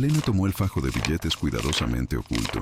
Elena tomó el fajo de billetes cuidadosamente oculto,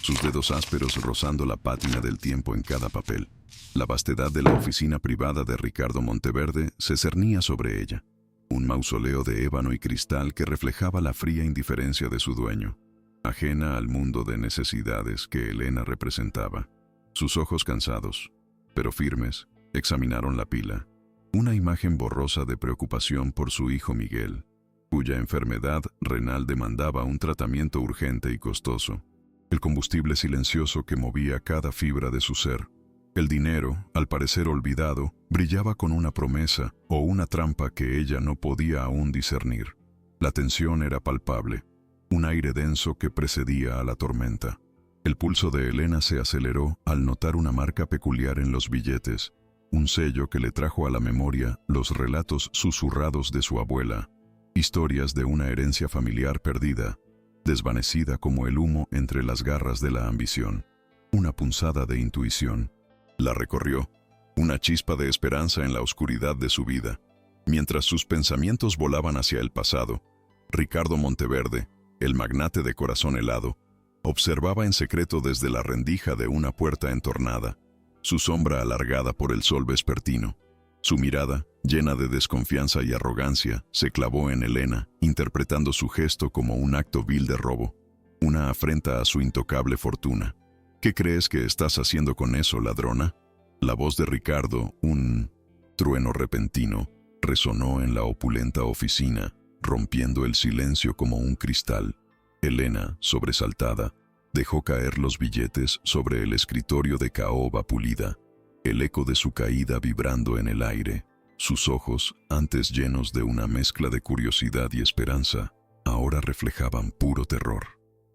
sus dedos ásperos rozando la pátina del tiempo en cada papel. La vastedad de la oficina privada de Ricardo Monteverde se cernía sobre ella, un mausoleo de ébano y cristal que reflejaba la fría indiferencia de su dueño, ajena al mundo de necesidades que Elena representaba. Sus ojos cansados, pero firmes, examinaron la pila, una imagen borrosa de preocupación por su hijo Miguel, cuya enfermedad renal demandaba un tratamiento urgente y costoso, el combustible silencioso que movía cada fibra de su ser. El dinero, al parecer olvidado, brillaba con una promesa o una trampa que ella no podía aún discernir. La tensión era palpable, un aire denso que precedía a la tormenta. El pulso de Elena se aceleró al notar una marca peculiar en los billetes, un sello que le trajo a la memoria los relatos susurrados de su abuela, historias de una herencia familiar perdida, desvanecida como el humo entre las garras de la ambición. Una punzada de intuición la recorrió, una chispa de esperanza en la oscuridad de su vida. Mientras sus pensamientos volaban hacia el pasado, Ricardo Monteverde, el magnate de corazón helado, observaba en secreto desde la rendija de una puerta entornada, su sombra alargada por el sol vespertino. Su mirada, llena de desconfianza y arrogancia, se clavó en Elena, interpretando su gesto como un acto vil de robo, una afrenta a su intocable fortuna. ¿Qué crees que estás haciendo con eso, ladrona? La voz de Ricardo, un trueno repentino, resonó en la opulenta oficina, rompiendo el silencio como un cristal. Elena, sobresaltada, dejó caer los billetes sobre el escritorio de caoba pulida, el eco de su caída vibrando en el aire. Sus ojos, antes llenos de una mezcla de curiosidad y esperanza, ahora reflejaban puro terror.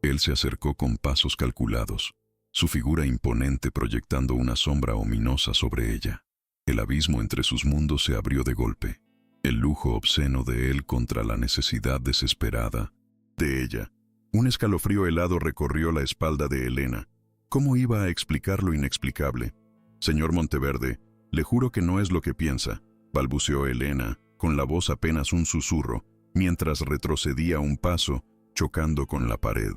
Él se acercó con pasos calculados, su figura imponente proyectando una sombra ominosa sobre ella. El abismo entre sus mundos se abrió de golpe, el lujo obsceno de él contra la necesidad desesperada de ella. Un escalofrío helado recorrió la espalda de Elena. ¿Cómo iba a explicar lo inexplicable? Señor Monteverde, le juro que no es lo que piensa, balbuceó Elena, con la voz apenas un susurro, mientras retrocedía un paso, chocando con la pared.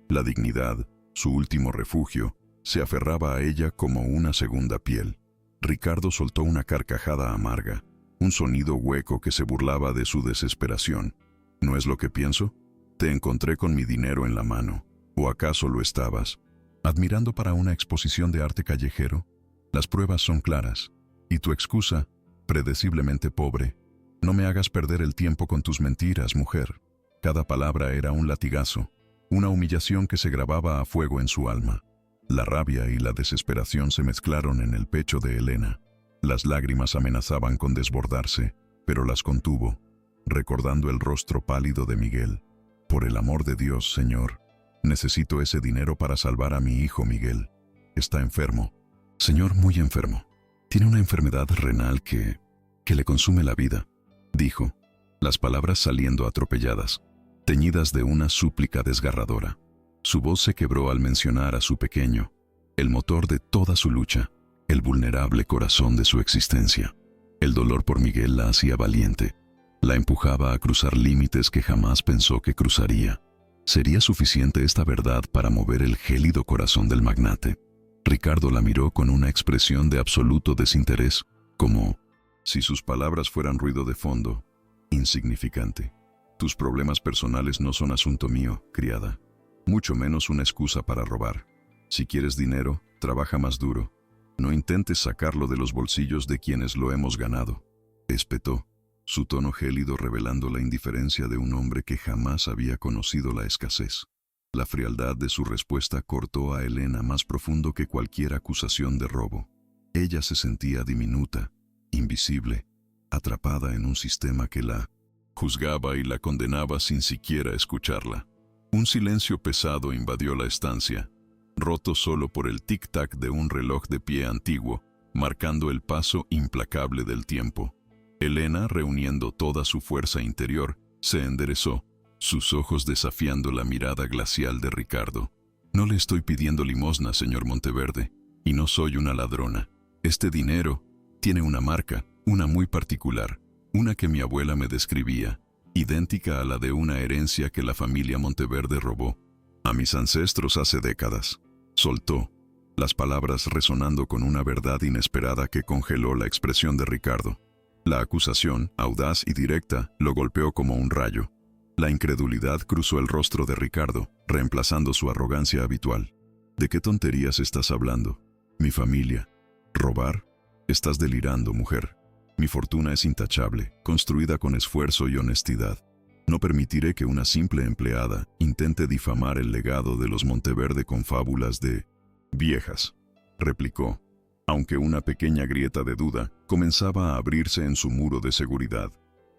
La dignidad, su último refugio, se aferraba a ella como una segunda piel. Ricardo soltó una carcajada amarga, un sonido hueco que se burlaba de su desesperación. ¿No es lo que pienso? Te encontré con mi dinero en la mano. ¿O acaso lo estabas admirando para una exposición de arte callejero? Las pruebas son claras, y tu excusa, predeciblemente pobre. No me hagas perder el tiempo con tus mentiras, mujer. Cada palabra era un latigazo, una humillación que se grababa a fuego en su alma. La rabia y la desesperación se mezclaron en el pecho de Elena. Las lágrimas amenazaban con desbordarse, pero las contuvo, recordando el rostro pálido de Miguel. Por el amor de Dios, señor, necesito ese dinero para salvar a mi hijo Miguel. Está enfermo. Señor, muy enfermo. Tiene una enfermedad renal que le consume la vida, dijo, las palabras saliendo atropelladas, teñidas de una súplica desgarradora. Su voz se quebró al mencionar a su pequeño, el motor de toda su lucha, el vulnerable corazón de su existencia. El dolor por Miguel la hacía valiente, la empujaba a cruzar límites que jamás pensó que cruzaría. ¿Sería suficiente esta verdad para mover el gélido corazón del magnate? Ricardo la miró con una expresión de absoluto desinterés, como si sus palabras fueran ruido de fondo, insignificante. Tus problemas personales no son asunto mío, criada, mucho menos una excusa para robar. Si quieres dinero, trabaja más duro. No intentes sacarlo de los bolsillos de quienes lo hemos ganado. Espetó, su tono gélido revelando la indiferencia de un hombre que jamás había conocido la escasez. La frialdad de su respuesta cortó a Elena más profundo que cualquier acusación de robo. Ella se sentía diminuta, invisible, atrapada en un sistema que la juzgaba y la condenaba sin siquiera escucharla. Un silencio pesado invadió la estancia, roto solo por el tic-tac de un reloj de pie antiguo, marcando el paso implacable del tiempo. Elena, reuniendo toda su fuerza interior, se enderezó, sus ojos desafiando la mirada glacial de Ricardo. No le estoy pidiendo limosna, señor Monteverde, y no soy una ladrona. Este dinero tiene una marca, una muy particular, una que mi abuela me describía. idéntica a la de una herencia que la familia Monteverde robó a mis ancestros hace décadas. Soltó, las palabras resonando con una verdad inesperada que congeló la expresión de Ricardo. La acusación, audaz y directa, lo golpeó como un rayo. La incredulidad cruzó el rostro de Ricardo, reemplazando su arrogancia habitual. ¿De qué tonterías estás hablando? Mi familia. ¿Robar? Estás delirando, mujer. Mi fortuna es intachable, construida con esfuerzo y honestidad. No permitiré que una simple empleada intente difamar el legado de los Monteverde con fábulas de viejas, replicó, aunque una pequeña grieta de duda comenzaba a abrirse en su muro de seguridad.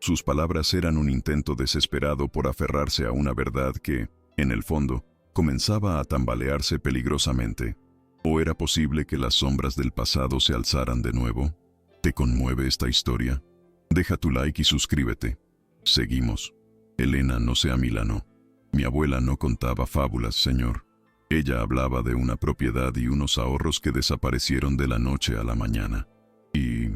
Sus palabras eran un intento desesperado por aferrarse a una verdad que, en el fondo, comenzaba a tambalearse peligrosamente. ¿O era posible que las sombras del pasado se alzaran de nuevo? ¿Te conmueve esta historia? Deja tu like y suscríbete. Seguimos. Elena no se amilanó. Mi abuela no contaba fábulas, señor. Ella hablaba de una propiedad y unos ahorros que desaparecieron de la noche a la mañana. Y...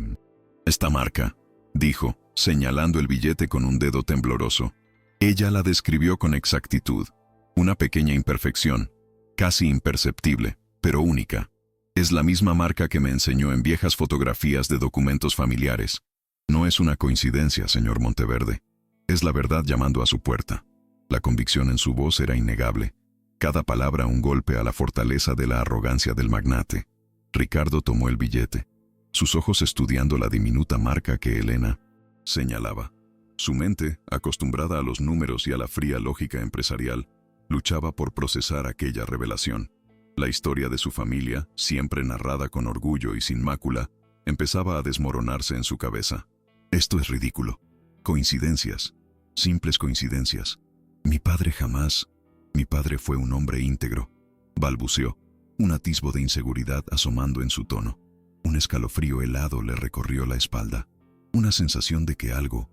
esta marca, dijo, señalando el billete con un dedo tembloroso. Ella la describió con exactitud. Una pequeña imperfección, casi imperceptible, pero única. Es la misma marca que me enseñó en viejas fotografías de documentos familiares. No es una coincidencia, señor Monteverde. Es la verdad llamando a su puerta. La convicción en su voz era innegable. Cada palabra un golpe a la fortaleza de la arrogancia del magnate. Ricardo tomó el billete, sus ojos estudiando la diminuta marca que Elena señalaba. Su mente, acostumbrada a los números y a la fría lógica empresarial, luchaba por procesar aquella revelación. La historia de su familia, siempre narrada con orgullo y sin mácula, empezaba a desmoronarse en su cabeza. Esto es ridículo. Coincidencias. Simples coincidencias. Mi padre jamás... Mi padre fue un hombre íntegro. Balbuceó, un atisbo de inseguridad asomando en su tono. Un escalofrío helado le recorrió la espalda. Una sensación de que algo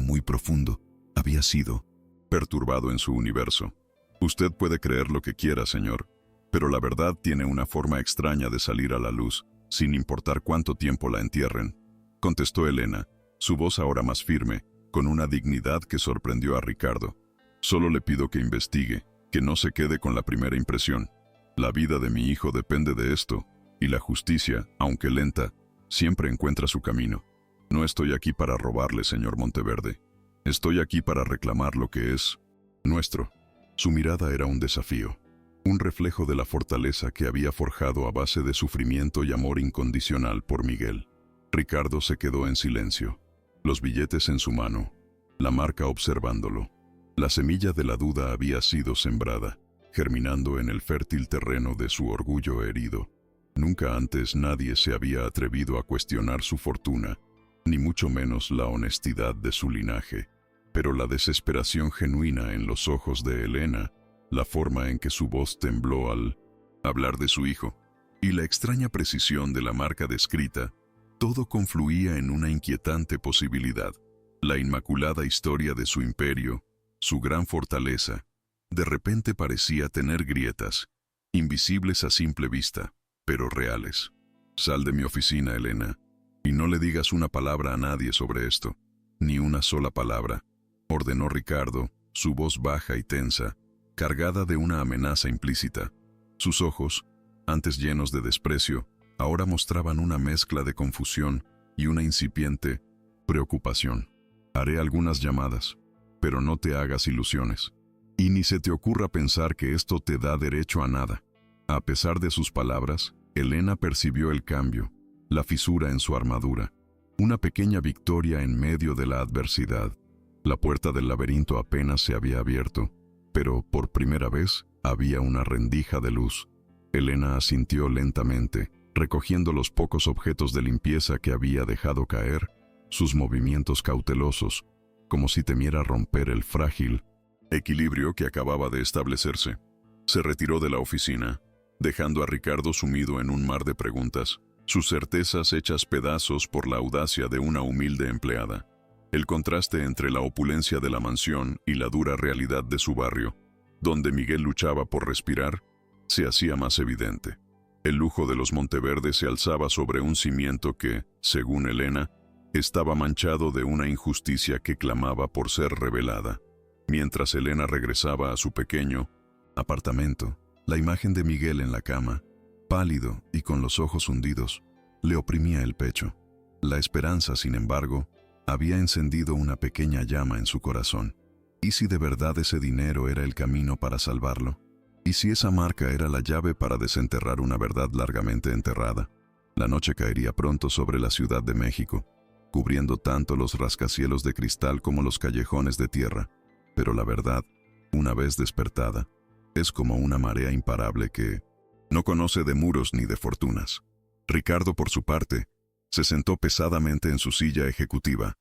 muy profundo, había sido perturbado en su universo. Usted puede creer lo que quiera, señor, pero la verdad tiene una forma extraña de salir a la luz, sin importar cuánto tiempo la entierren, contestó Elena, su voz ahora más firme, con una dignidad que sorprendió a Ricardo. Solo le pido que investigue, que no se quede con la primera impresión. La vida de mi hijo depende de esto, y la justicia, aunque lenta, siempre encuentra su camino. No estoy aquí para robarle, señor Monteverde. Estoy aquí para reclamar lo que es nuestro. Su mirada era un desafío, un reflejo de la fortaleza que había forjado a base de sufrimiento y amor incondicional por Miguel. Ricardo se quedó en silencio, los billetes en su mano, la marca observándolo. La semilla de la duda había sido sembrada, germinando en el fértil terreno de su orgullo herido. Nunca antes nadie se había atrevido a cuestionar su fortuna, ni mucho menos la honestidad de su linaje. Pero la desesperación genuina en los ojos de Elena, la forma en que su voz tembló al hablar de su hijo, y la extraña precisión de la marca descrita, todo confluía en una inquietante posibilidad. La inmaculada historia de su imperio, su gran fortaleza, de repente parecía tener grietas, invisibles a simple vista, pero reales. Sal de mi oficina, Elena, y no le digas una palabra a nadie sobre esto, ni una sola palabra, ordenó Ricardo, su voz baja y tensa, cargada de una amenaza implícita. Sus ojos, antes llenos de desprecio, ahora mostraban una mezcla de confusión y una incipiente preocupación. Haré algunas llamadas, pero no te hagas ilusiones. Y ni se te ocurra pensar que esto te da derecho a nada. A pesar de sus palabras, Elena percibió el cambio, la fisura en su armadura, una pequeña victoria en medio de la adversidad. La puerta del laberinto apenas se había abierto, pero por primera vez había una rendija de luz. Elena asintió lentamente, recogiendo los pocos objetos de limpieza que había dejado caer, sus movimientos cautelosos, como si temiera romper el frágil equilibrio que acababa de establecerse. Se retiró de la oficina, dejando a Ricardo sumido en un mar de preguntas, sus certezas hechas pedazos por la audacia de una humilde empleada. El contraste entre la opulencia de la mansión y la dura realidad de su barrio, donde Miguel luchaba por respirar, se hacía más evidente. El lujo de los Monteverde se alzaba sobre un cimiento que, según Elena, estaba manchado de una injusticia que clamaba por ser revelada. Mientras Elena regresaba a su pequeño apartamento, la imagen de Miguel en la cama, pálido y con los ojos hundidos, le oprimía el pecho. La esperanza, sin embargo, había encendido una pequeña llama en su corazón. ¿Y si de verdad ese dinero era el camino para salvarlo? ¿Y si esa marca era la llave para desenterrar una verdad largamente enterrada? La noche caería pronto sobre la Ciudad de México, cubriendo tanto los rascacielos de cristal como los callejones de tierra. Pero la verdad, una vez despertada, es como una marea imparable que no conoce de muros ni de fortunas. Ricardo, por su parte, se sentó pesadamente en su silla ejecutiva,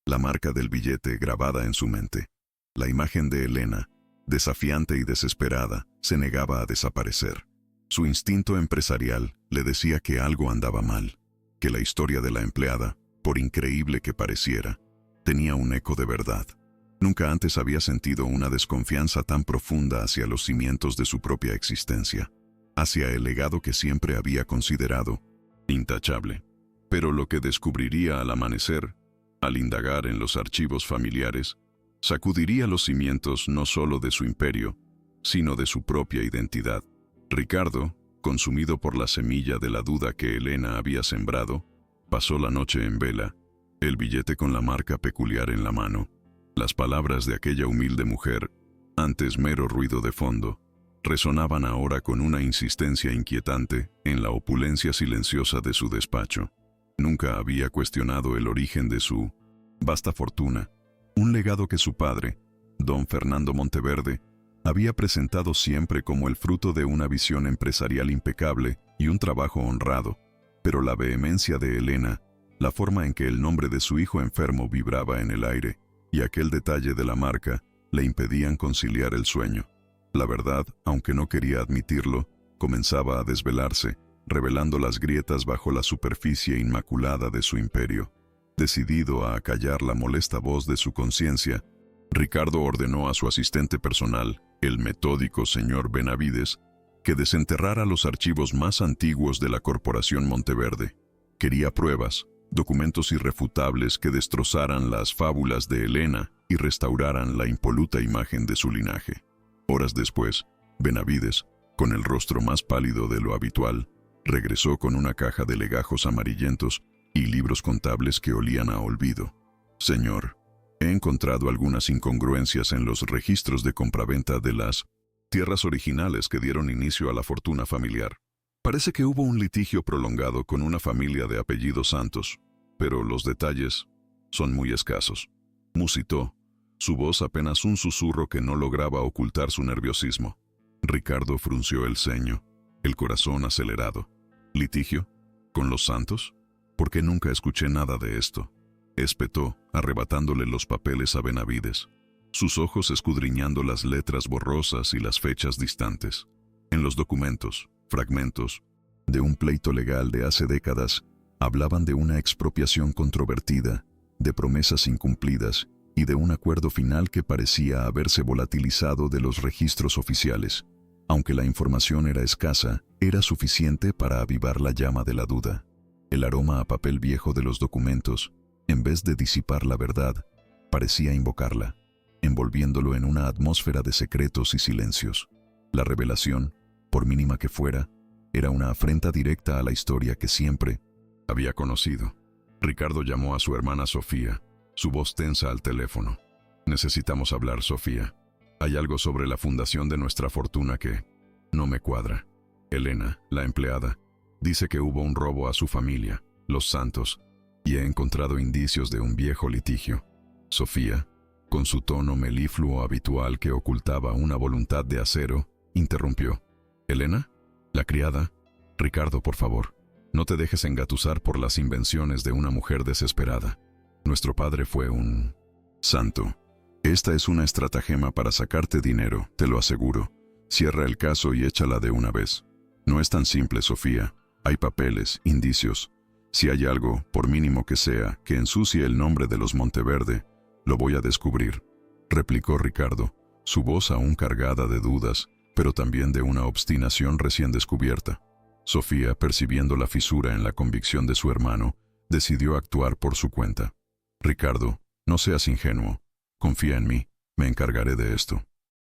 la marca del billete grabada en su mente. La imagen de Elena, desafiante y desesperada, se negaba a desaparecer. Su instinto empresarial le decía que algo andaba mal, que la historia de la empleada, por increíble que pareciera, tenía un eco de verdad. Nunca antes había sentido una desconfianza tan profunda hacia los cimientos de su propia existencia, hacia el legado que siempre había considerado intachable. Pero lo que descubriría al amanecer, al indagar en los archivos familiares, sacudiría los cimientos no solo de su imperio, sino de su propia identidad. Ricardo, consumido por la semilla de la duda que Elena había sembrado, pasó la noche en vela, el billete con la marca peculiar en la mano. Las palabras de aquella humilde mujer, antes mero ruido de fondo, resonaban ahora con una insistencia inquietante en la opulencia silenciosa de su despacho. Nunca había cuestionado el origen de su vasta fortuna, un legado que su padre, don Fernando Monteverde, había presentado siempre como el fruto de una visión empresarial impecable y un trabajo honrado. Pero la vehemencia de Elena, la forma en que el nombre de su hijo enfermo vibraba en el aire, y aquel detalle de la marca, le impedían conciliar el sueño. La verdad, aunque no quería admitirlo, comenzaba a desvelarse, revelando las grietas bajo la superficie inmaculada de su imperio. Decidido a acallar la molesta voz de su conciencia, Ricardo ordenó a su asistente personal, el metódico señor Benavides, que desenterrara los archivos más antiguos de la Corporación Monteverde. Quería pruebas, documentos irrefutables que destrozaran las fábulas de Elena y restauraran la impoluta imagen de su linaje. Horas después, Benavides, con el rostro más pálido de lo habitual, regresó con una caja de legajos amarillentos y libros contables que olían a olvido. «Señor, he encontrado algunas incongruencias en los registros de compraventa de las tierras originales que dieron inicio a la fortuna familiar. Parece que hubo un litigio prolongado con una familia de apellido Santos, pero los detalles son muy escasos», musitó, su voz apenas un susurro que no lograba ocultar su nerviosismo. Ricardo frunció el ceño, el corazón acelerado. ¿Litigio? ¿Con los Santos? ¿Por qué nunca escuché nada de esto?, espetó, arrebatándole los papeles a Benavides, sus ojos escudriñando las letras borrosas y las fechas distantes. En los documentos, fragmentos de un pleito legal de hace décadas, hablaban de una expropiación controvertida, de promesas incumplidas y de un acuerdo final que parecía haberse volatilizado de los registros oficiales. Aunque la información era escasa, era suficiente para avivar la llama de la duda. El aroma a papel viejo de los documentos, en vez de disipar la verdad, parecía invocarla, envolviéndolo en una atmósfera de secretos y silencios. La revelación, por mínima que fuera, era una afrenta directa a la historia que siempre había conocido. Ricardo llamó a su hermana Sofía, su voz tensa al teléfono. «Necesitamos hablar, Sofía. Hay algo sobre la fundación de nuestra fortuna que no me cuadra. Elena, la empleada, dice que hubo un robo a su familia, los Santos, y he encontrado indicios de un viejo litigio». Sofía, con su tono melifluo habitual que ocultaba una voluntad de acero, interrumpió. «¿Elena? ¿La criada? Ricardo, por favor, no te dejes engatusar por las invenciones de una mujer desesperada. Nuestro padre fue un santo. Esta es una estratagema para sacarte dinero, te lo aseguro. Cierra el caso y échala de una vez. No es tan simple, Sofía. Hay papeles, indicios. Si hay algo, por mínimo que sea, que ensucie el nombre de los Monteverde, lo voy a descubrir», replicó Ricardo, su voz aún cargada de dudas, pero también de una obstinación recién descubierta. Sofía, percibiendo la fisura en la convicción de su hermano, decidió actuar por su cuenta. Ricardo, no seas ingenuo. Confía en mí, me encargaré de esto.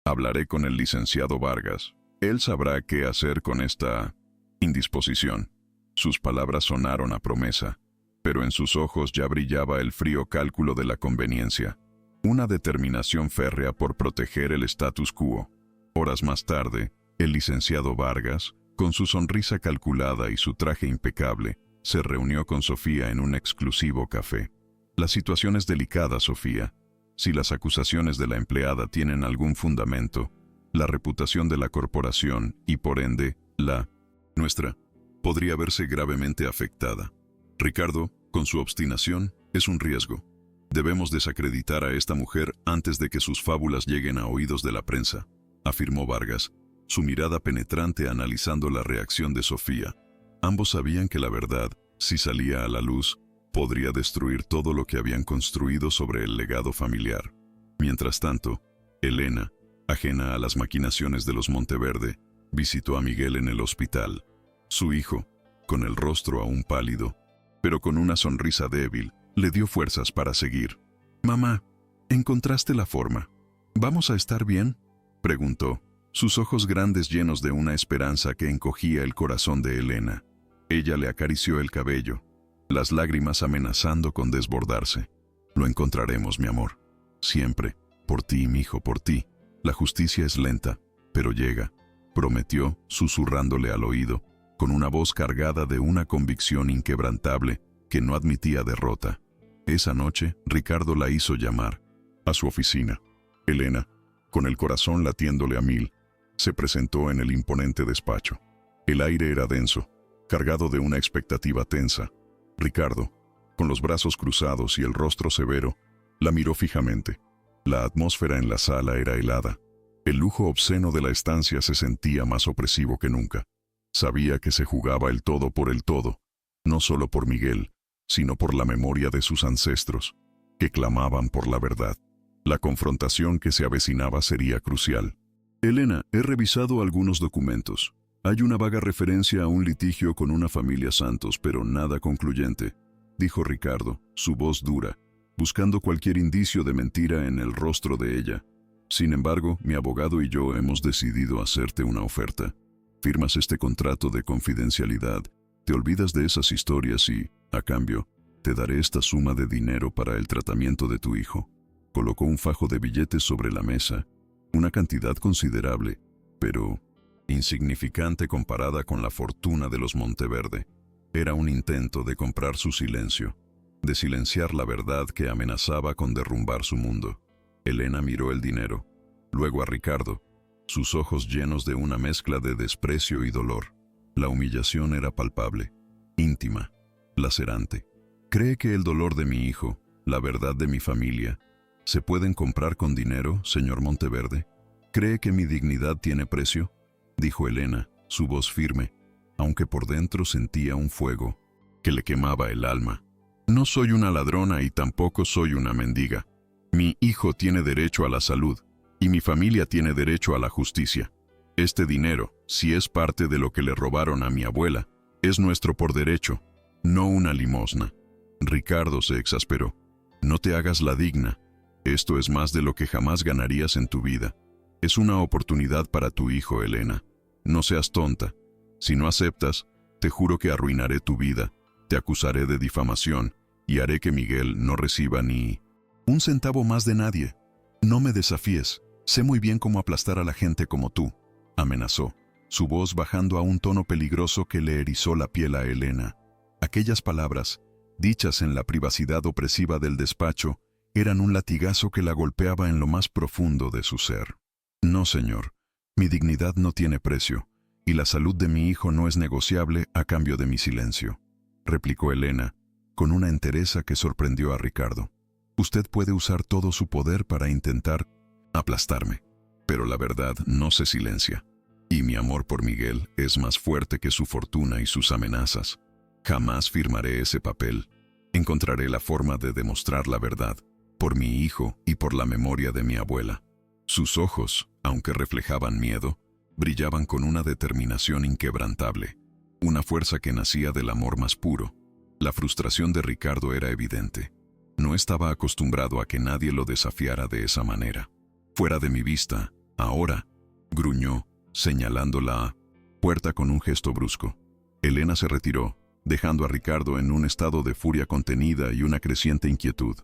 Hablaré con el licenciado Vargas. Él sabrá qué hacer con esta indisposición. Sus palabras sonaron a promesa, pero en sus ojos ya brillaba el frío cálculo de la conveniencia, una determinación férrea por proteger el status quo. Horas más tarde, el licenciado Vargas, con su sonrisa calculada y su traje impecable, se reunió con Sofía en un exclusivo café. La situación es delicada, Sofía. Si las acusaciones de la empleada tienen algún fundamento, la reputación de la corporación y por ende, la nuestra, podría verse gravemente afectada. Ricardo, con su obstinación, es un riesgo. Debemos desacreditar a esta mujer antes de que sus fábulas lleguen a oídos de la prensa, afirmó Vargas, su mirada penetrante analizando la reacción de Sofía. Ambos sabían que la verdad, si salía a la luz, podría destruir todo lo que habían construido sobre el legado familiar. Mientras tanto, Elena, ajena a las maquinaciones de los Monteverde, visitó a Miguel en el hospital. Su hijo, con el rostro aún pálido, pero con una sonrisa débil, le dio fuerzas para seguir. «Mamá, ¿encontraste la forma? ¿Vamos a estar bien?», preguntó, sus ojos grandes llenos de una esperanza que encogía el corazón de Elena. Ella le acarició el cabello, las lágrimas amenazando con desbordarse. «Lo encontraremos, mi amor. Siempre. Por ti, mi hijo, por ti. La justicia es lenta, pero llega», prometió, susurrándole al oído, con una voz cargada de una convicción inquebrantable que no admitía derrota. Esa noche, Ricardo la hizo llamar a su oficina. Elena, con el corazón latiéndole a mil, se presentó en el imponente despacho. El aire era denso, cargado de una expectativa tensa. Ricardo, con los brazos cruzados y el rostro severo, la miró fijamente. La atmósfera en la sala era helada. El lujo obsceno de la estancia se sentía más opresivo que nunca. Sabía que se jugaba el todo por el todo, no solo por Miguel, sino por la memoria de sus ancestros, que clamaban por la verdad. La confrontación que se avecinaba sería crucial. «Elena, he revisado algunos documentos. Hay una vaga referencia a un litigio con una familia Santos, pero nada concluyente», dijo Ricardo, su voz dura, buscando cualquier indicio de mentira en el rostro de ella. «Sin embargo, mi abogado y yo hemos decidido hacerte una oferta. Firmas este contrato de confidencialidad, te olvidas de esas historias y, a cambio, te daré esta suma de dinero para el tratamiento de tu hijo». Colocó un fajo de billetes sobre la mesa, una cantidad considerable, pero insignificante comparada con la fortuna de los Monteverde. Era un intento de comprar su silencio, de silenciar la verdad que amenazaba con derrumbar su mundo. Elena miró el dinero, luego a Ricardo, sus ojos llenos de una mezcla de desprecio y dolor. La humillación era palpable, íntima, lacerante. «¿Cree que el dolor de mi hijo, la verdad de mi familia, se pueden comprar con dinero, señor Monteverde? ¿Cree que mi dignidad tiene precio?», dijo Elena, su voz firme, aunque por dentro sentía un fuego que le quemaba el alma. «No soy una ladrona y tampoco soy una mendiga. Mi hijo tiene derecho a la salud, y mi familia tiene derecho a la justicia. Este dinero, si es parte de lo que le robaron a mi abuela, es nuestro por derecho, no una limosna». Ricardo se exasperó. «No te hagas la digna. Esto es más de lo que jamás ganarías en tu vida. Es una oportunidad para tu hijo, Elena. No seas tonta. Si no aceptas, te juro que arruinaré tu vida, te acusaré de difamación y haré que Miguel no reciba ni un centavo más de nadie. No me desafíes. Sé muy bien cómo aplastar a la gente como tú», amenazó, su voz bajando a un tono peligroso que le erizó la piel a Elena. Aquellas palabras, dichas en la privacidad opresiva del despacho, eran un latigazo que la golpeaba en lo más profundo de su ser. «No, señor, mi dignidad no tiene precio, y la salud de mi hijo no es negociable a cambio de mi silencio», replicó Elena, con una entereza que sorprendió a Ricardo. «Usted puede usar todo su poder para intentar aplastarme, pero la verdad no se silencia, y mi amor por Miguel es más fuerte que su fortuna y sus amenazas. Jamás firmaré ese papel. Encontraré la forma de demostrar la verdad, por mi hijo y por la memoria de mi abuela». Sus ojos, aunque reflejaban miedo, brillaban con una determinación inquebrantable, una fuerza que nacía del amor más puro. La frustración de Ricardo era evidente. No estaba acostumbrado a que nadie lo desafiara de esa manera. «Fuera de mi vista, ahora», gruñó, señalando la puerta con un gesto brusco. Elena se retiró, dejando a Ricardo en un estado de furia contenida y una creciente inquietud.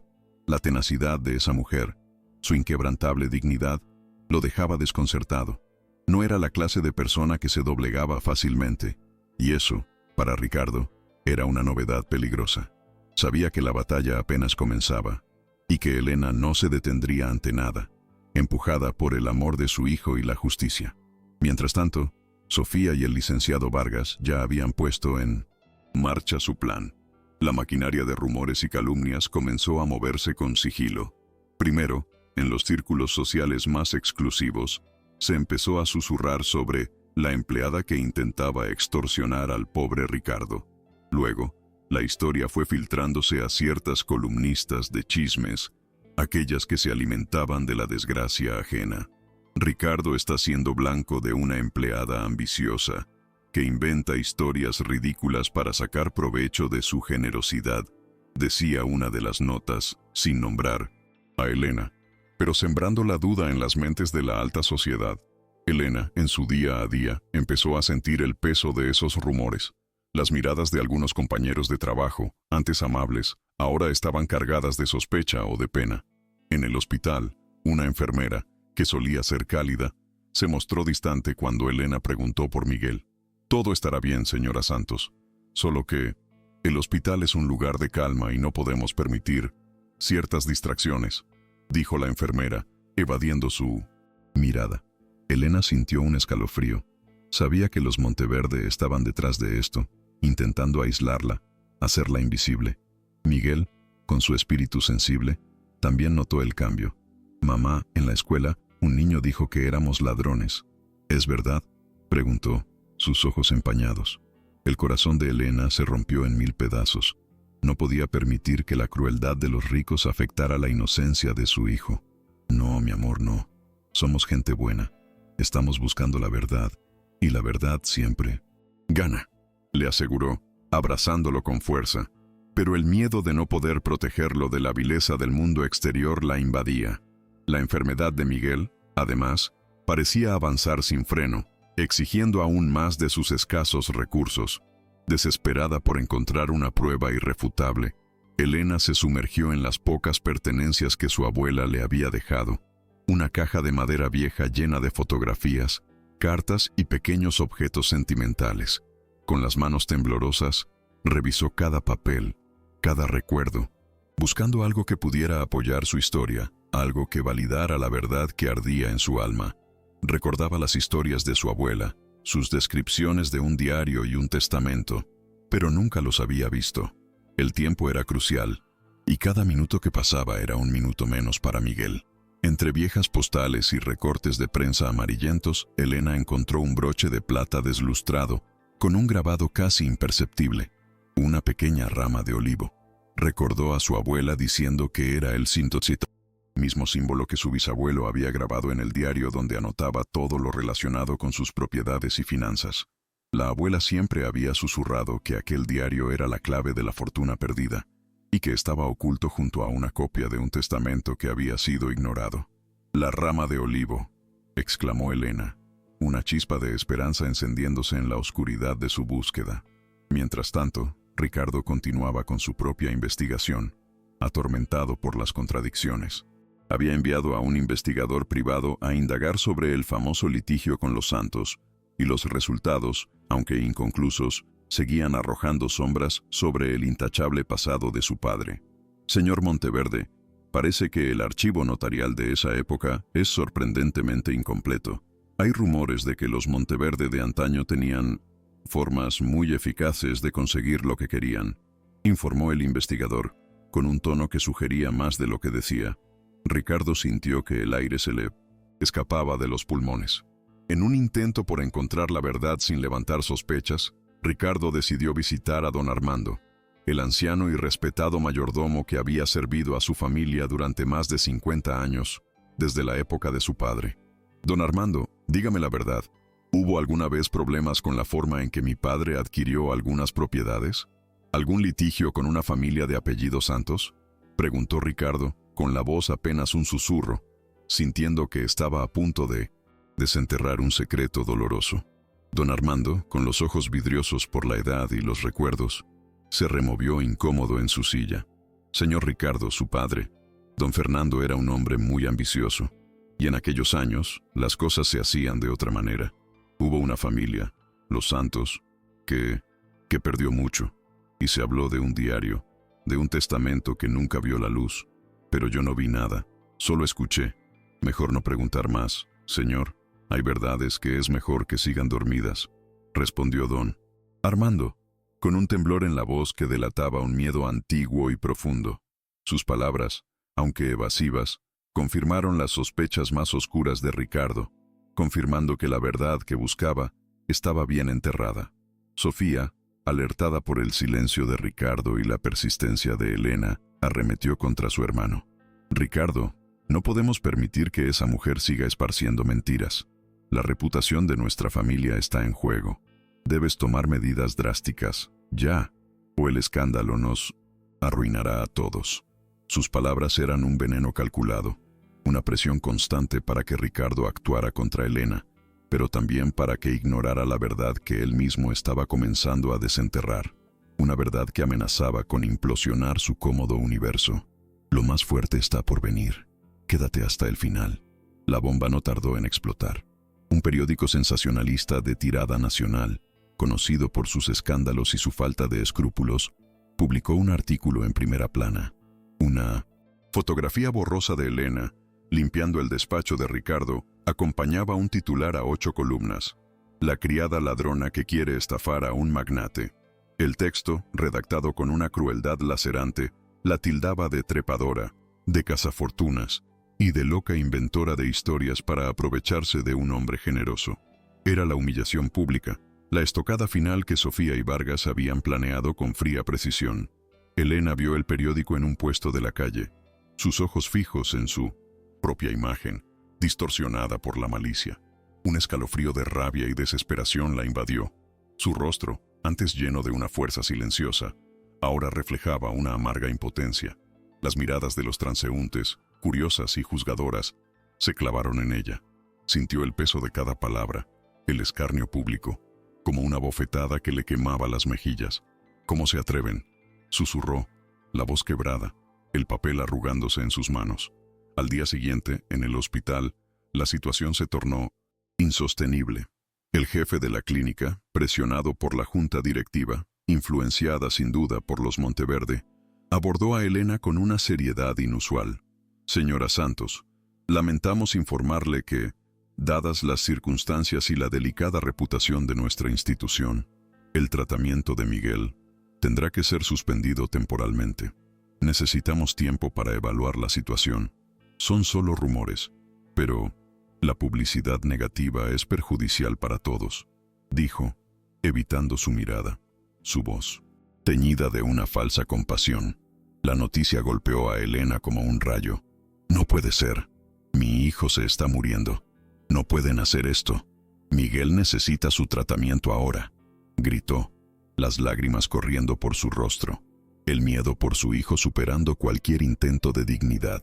La tenacidad de esa mujer, su inquebrantable dignidad, lo dejaba desconcertado. No era la clase de persona que se doblegaba fácilmente, y eso, para Ricardo, era una novedad peligrosa. Sabía que la batalla apenas comenzaba, y que Elena no se detendría ante nada, empujada por el amor de su hijo y la justicia. Mientras tanto, Sofía y el licenciado Vargas ya habían puesto en marcha su plan. La maquinaria de rumores y calumnias comenzó a moverse con sigilo. Primero, en los círculos sociales más exclusivos, se empezó a susurrar sobre la empleada que intentaba extorsionar al pobre Ricardo. Luego, la historia fue filtrándose a ciertas columnistas de chismes, aquellas que se alimentaban de la desgracia ajena. Ricardo está siendo blanco de una empleada ambiciosa, que inventa historias ridículas para sacar provecho de su generosidad, decía una de las notas, sin nombrar a Elena, pero sembrando la duda en las mentes de la alta sociedad. Elena, en su día a día, empezó a sentir el peso de esos rumores. Las miradas de algunos compañeros de trabajo, antes amables, ahora estaban cargadas de sospecha o de pena. En el hospital, una enfermera, que solía ser cálida, se mostró distante cuando Elena preguntó por Miguel. «Todo estará bien, señora Santos. Solo que el hospital es un lugar de calma y no podemos permitir ciertas distracciones», dijo la enfermera, evadiendo su mirada. Elena sintió un escalofrío. Sabía que los Monteverde estaban detrás de esto, intentando aislarla, hacerla invisible. Miguel, con su espíritu sensible, también notó el cambio. «Mamá, en la escuela, un niño dijo que éramos ladrones. ¿Es verdad?», preguntó, sus ojos empañados. El corazón de Elena se rompió en 1000 pedazos. No podía permitir que la crueldad de los ricos afectara la inocencia de su hijo. «No, mi amor, no. Somos gente buena. Estamos buscando la verdad, y la verdad siempre gana», le aseguró, abrazándolo con fuerza. Pero el miedo de no poder protegerlo de la vileza del mundo exterior la invadía. La enfermedad de Miguel, además, parecía avanzar sin freno, exigiendo aún más de sus escasos recursos. Desesperada por encontrar una prueba irrefutable, Elena se sumergió en las pocas pertenencias que su abuela le había dejado. Una caja de madera vieja llena de fotografías, cartas y pequeños objetos sentimentales. Con las manos temblorosas, revisó cada papel, cada recuerdo, buscando algo que pudiera apoyar su historia, algo que validara la verdad que ardía en su alma. Recordaba las historias de su abuela, sus descripciones de un diario y un testamento, pero nunca los había visto. El tiempo era crucial, y cada minuto que pasaba era un minuto menos para Miguel. Entre viejas postales y recortes de prensa amarillentos, Elena encontró un broche de plata deslustrado, con un grabado casi imperceptible, una pequeña rama de olivo. Recordó a su abuela diciendo que era el sintotzito, mismo símbolo que su bisabuelo había grabado en el diario donde anotaba todo lo relacionado con sus propiedades y finanzas. La abuela siempre había susurrado que aquel diario era la clave de la fortuna perdida, y que estaba oculto junto a una copia de un testamento que había sido ignorado. «La rama de olivo», exclamó Elena, una chispa de esperanza encendiéndose en la oscuridad de su búsqueda. Mientras tanto, Ricardo continuaba con su propia investigación, atormentado por las contradicciones. Había enviado a un investigador privado a indagar sobre el famoso litigio con los Santos, y los resultados, aunque inconclusos, seguían arrojando sombras sobre el intachable pasado de su padre. «Señor Monteverde, parece que el archivo notarial de esa época es sorprendentemente incompleto. Hay rumores de que los Monteverde de antaño tenían formas muy eficaces de conseguir lo que querían», informó el investigador, con un tono que sugería más de lo que decía. Ricardo sintió que el aire se le escapaba de los pulmones. En un intento por encontrar la verdad sin levantar sospechas, Ricardo decidió visitar a don Armando, el anciano y respetado mayordomo que había servido a su familia durante más de 50 años, desde la época de su padre. «Don Armando, dígame la verdad, ¿hubo alguna vez problemas con la forma en que mi padre adquirió algunas propiedades?», ¿Algún litigio con una familia de apellido Santos?, preguntó Ricardo, con la voz apenas un susurro, sintiendo que estaba a punto de desenterrar un secreto doloroso. Don Armando, con los ojos vidriosos por la edad y los recuerdos, se removió incómodo en su silla. Señor Ricardo, su padre, don Fernando, era un hombre muy ambicioso, y en aquellos años las cosas se hacían de otra manera. Hubo una familia, los Santos, que perdió mucho, y se habló de un diario, de un testamento que nunca vio la luz, pero yo no vi nada, solo escuché. Mejor no preguntar más, señor. Hay verdades que es mejor que sigan dormidas, respondió don Armando, con un temblor en la voz que delataba un miedo antiguo y profundo. Sus palabras, aunque evasivas, confirmaron las sospechas más oscuras de Ricardo, confirmando que la verdad que buscaba estaba bien enterrada. Sofía, alertada por el silencio de Ricardo y la persistencia de Elena, arremetió contra su hermano. Ricardo, no podemos permitir que esa mujer siga esparciendo mentiras. La reputación de nuestra familia está en juego. Debes tomar medidas drásticas, ya, o el escándalo nos arruinará a todos. Sus palabras eran un veneno calculado, una presión constante para que Ricardo actuara contra Elena, pero también para que ignorara la verdad que él mismo estaba comenzando a desenterrar, una verdad que amenazaba con implosionar su cómodo universo. Lo más fuerte está por venir. Quédate hasta el final. La bomba no tardó en explotar. Un periódico sensacionalista de tirada nacional, conocido por sus escándalos y su falta de escrúpulos, publicó un artículo en primera plana. Una fotografía borrosa de Elena, limpiando el despacho de Ricardo, acompañaba un titular a 8 columnas. La criada ladrona que quiere estafar a un magnate. El texto, redactado con una crueldad lacerante, la tildaba de trepadora, de cazafortunas, y de loca inventora de historias para aprovecharse de un hombre generoso. Era la humillación pública, la estocada final que Sofía y Vargas habían planeado con fría precisión. Elena vio el periódico en un puesto de la calle, sus ojos fijos en su propia imagen, distorsionada por la malicia. Un escalofrío de rabia y desesperación la invadió. Su rostro, antes lleno de una fuerza silenciosa, ahora reflejaba una amarga impotencia. Las miradas de los transeúntes, curiosas y juzgadoras, se clavaron en ella. Sintió el peso de cada palabra, el escarnio público, como una bofetada que le quemaba las mejillas. ¿Cómo se atreven?, susurró, la voz quebrada, el papel arrugándose en sus manos. Al día siguiente, en el hospital, la situación se tornó insostenible. El jefe de la clínica, presionado por la junta directiva, influenciada sin duda por los Monteverde, abordó a Elena con una seriedad inusual. Señora Santos, lamentamos informarle que, dadas las circunstancias y la delicada reputación de nuestra institución, el tratamiento de Miguel tendrá que ser suspendido temporalmente. Necesitamos tiempo para evaluar la situación. Son solo rumores, pero la publicidad negativa es perjudicial para todos, dijo, evitando su mirada, su voz teñida de una falsa compasión. La noticia golpeó a Elena como un rayo. No puede ser. Mi hijo se está muriendo. No pueden hacer esto. Miguel necesita su tratamiento ahora, gritó, las lágrimas corriendo por su rostro, el miedo por su hijo superando cualquier intento de dignidad.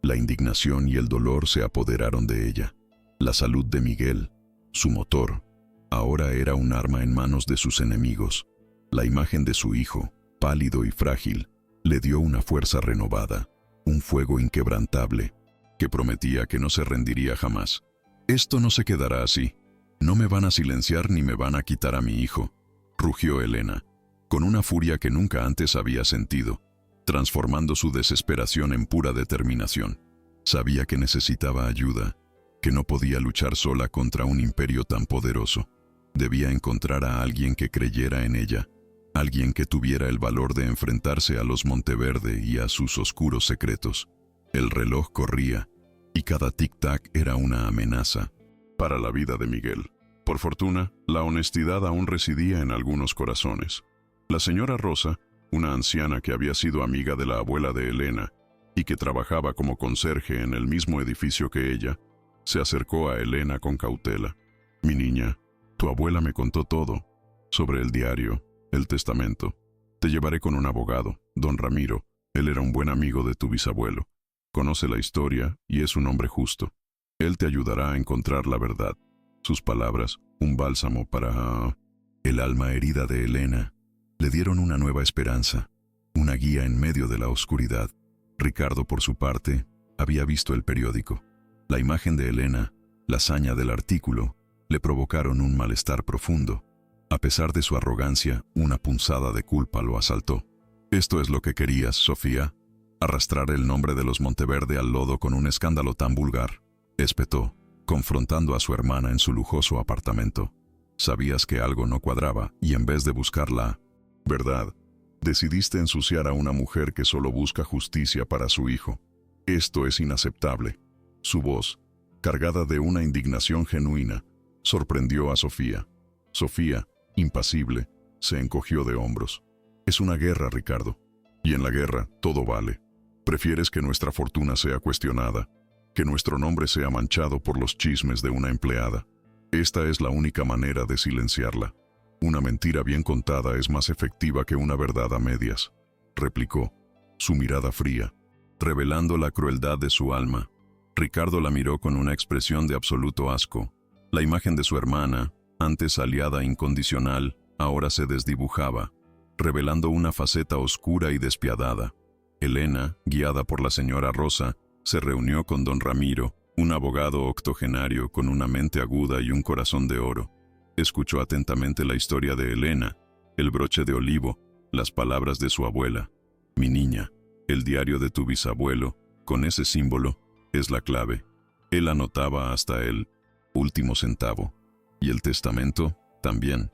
La indignación y el dolor se apoderaron de ella. La salud de Miguel, su motor, ahora era un arma en manos de sus enemigos. La imagen de su hijo, pálido y frágil, le dio una fuerza renovada, un fuego inquebrantable, que prometía que no se rendiría jamás. Esto no se quedará así. No me van a silenciar ni me van a quitar a mi hijo, rugió Elena, con una furia que nunca antes había sentido, transformando su desesperación en pura determinación. Sabía que necesitaba ayuda, que no podía luchar sola contra un imperio tan poderoso. Debía encontrar a alguien que creyera en ella, alguien que tuviera el valor de enfrentarse a los Monteverde y a sus oscuros secretos. El reloj corría, y cada tic-tac era una amenaza para la vida de Miguel. Por fortuna, la honestidad aún residía en algunos corazones. La señora Rosa, una anciana que había sido amiga de la abuela de Elena y que trabajaba como conserje en el mismo edificio que ella, se acercó a Elena con cautela. Mi niña, tu abuela me contó todo, sobre el diario, el testamento. Te llevaré con un abogado, don Ramiro. Él era un buen amigo de tu bisabuelo. Conoce la historia y es un hombre justo. Él te ayudará a encontrar la verdad. Sus palabras, un bálsamo para el alma herida de Elena, le dieron una nueva esperanza, una guía en medio de la oscuridad. Ricardo, por su parte, había visto el periódico. La imagen de Elena, la hazaña del artículo, le provocaron un malestar profundo. A pesar de su arrogancia, una punzada de culpa lo asaltó. «¿Esto es lo que querías, Sofía? ¿Arrastrar el nombre de los Monteverde al lodo con un escándalo tan vulgar?», espetó, confrontando a su hermana en su lujoso apartamento. «Sabías que algo no cuadraba y en vez de buscar la verdad, decidiste ensuciar a una mujer que solo busca justicia para su hijo. Esto es inaceptable». Su voz, cargada de una indignación genuina, sorprendió a Sofía. Sofía, impasible, se encogió de hombros. «Es una guerra, Ricardo. Y en la guerra todo vale. Prefieres que nuestra fortuna sea cuestionada, que nuestro nombre sea manchado por los chismes de una empleada. Esta es la única manera de silenciarla. Una mentira bien contada es más efectiva que una verdad a medias», replicó, su mirada fría, revelando la crueldad de su alma. Ricardo la miró con una expresión de absoluto asco. La imagen de su hermana, antes aliada incondicional, ahora se desdibujaba, revelando una faceta oscura y despiadada. Elena, guiada por la señora Rosa, se reunió con don Ramiro, un abogado octogenario con una mente aguda y un corazón de oro. Escuchó atentamente la historia de Elena, el broche de olivo, las palabras de su abuela. «Mi niña, el diario de tu bisabuelo, con ese símbolo, es la clave». Él anotaba hasta el último centavo. «Y el testamento, también.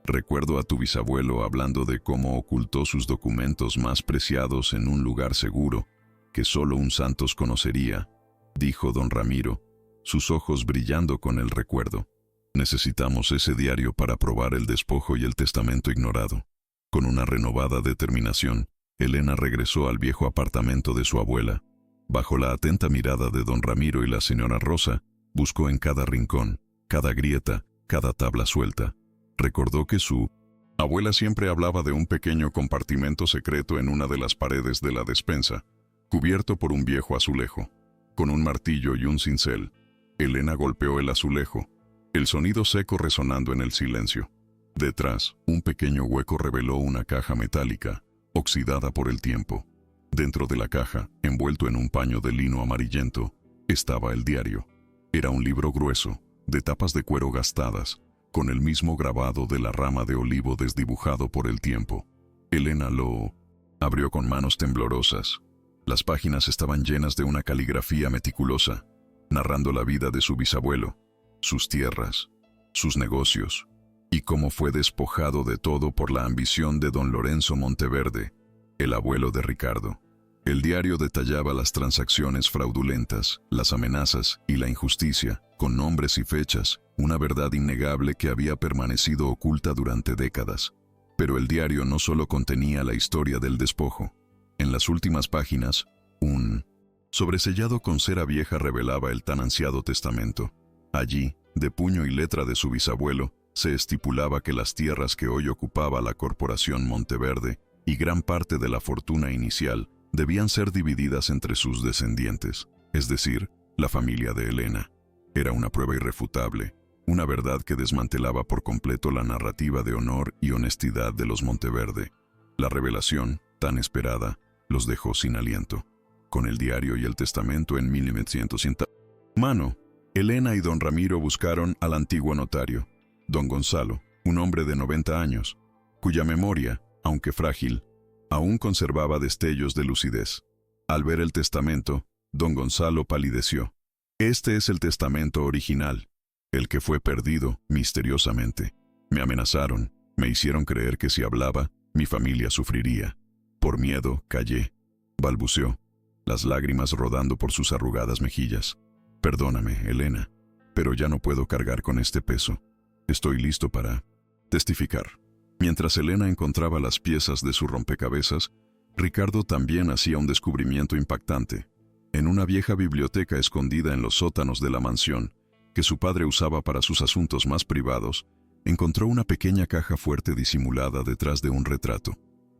Recuerdo a tu bisabuelo hablando de cómo ocultó sus documentos más preciados en un lugar seguro, que solo un Santos conocería», dijo don Ramiro, sus ojos brillando con el recuerdo. «Necesitamos ese diario para probar el despojo y el testamento ignorado». Con una renovada determinación, Elena regresó al viejo apartamento de su abuela. Bajo la atenta mirada de don Ramiro y la señora Rosa, buscó en cada rincón, cada grieta, cada tabla suelta. Recordó que su abuela siempre hablaba de un pequeño compartimento secreto en una de las paredes de la despensa, cubierto por un viejo azulejo. Con un martillo y un cincel, Elena golpeó el azulejo, el sonido seco resonando en el silencio. Detrás, un pequeño hueco reveló una caja metálica, oxidada por el tiempo. Dentro de la caja, envuelto en un paño de lino amarillento, estaba el diario. Era un libro grueso, de tapas de cuero gastadas, con el mismo grabado de la rama de olivo desdibujado por el tiempo. Elena lo abrió con manos temblorosas. Las páginas estaban llenas de una caligrafía meticulosa, narrando la vida de su bisabuelo, sus tierras, sus negocios, y cómo fue despojado de todo por la ambición de don Lorenzo Monteverde, el abuelo de Ricardo. El diario detallaba las transacciones fraudulentas, las amenazas y la injusticia, con nombres y fechas, una verdad innegable que había permanecido oculta durante décadas. Pero el diario no solo contenía la historia del despojo. En las últimas páginas, un sobresellado con cera vieja revelaba el tan ansiado testamento. Allí, de puño y letra de su bisabuelo, se estipulaba que las tierras que hoy ocupaba la corporación Monteverde y gran parte de la fortuna inicial debían ser divididas entre sus descendientes, es decir, la familia de Elena. Era una prueba irrefutable, una verdad que desmantelaba por completo la narrativa de honor y honestidad de los Monteverde. La revelación, tan esperada, los dejó sin aliento. Con el diario y el testamento en 1900 mano, Elena y don Ramiro buscaron al antiguo notario, don Gonzalo, un hombre de 90 años, cuya memoria, aunque frágil, aún conservaba destellos de lucidez. Al ver el testamento, don Gonzalo palideció. «Este es el testamento original, el que fue perdido misteriosamente. Me amenazaron, me hicieron creer que si hablaba, mi familia sufriría. Por miedo, callé», balbuceó, las lágrimas rodando por sus arrugadas mejillas. «Perdóname, Elena, pero ya no puedo cargar con este peso. Estoy listo para testificar». Mientras Elena encontraba las piezas de su rompecabezas, Ricardo también hacía un descubrimiento impactante. En una vieja biblioteca escondida en los sótanos de la mansión, que su padre usaba para sus asuntos más privados, encontró una pequeña caja fuerte disimulada detrás de un retrato.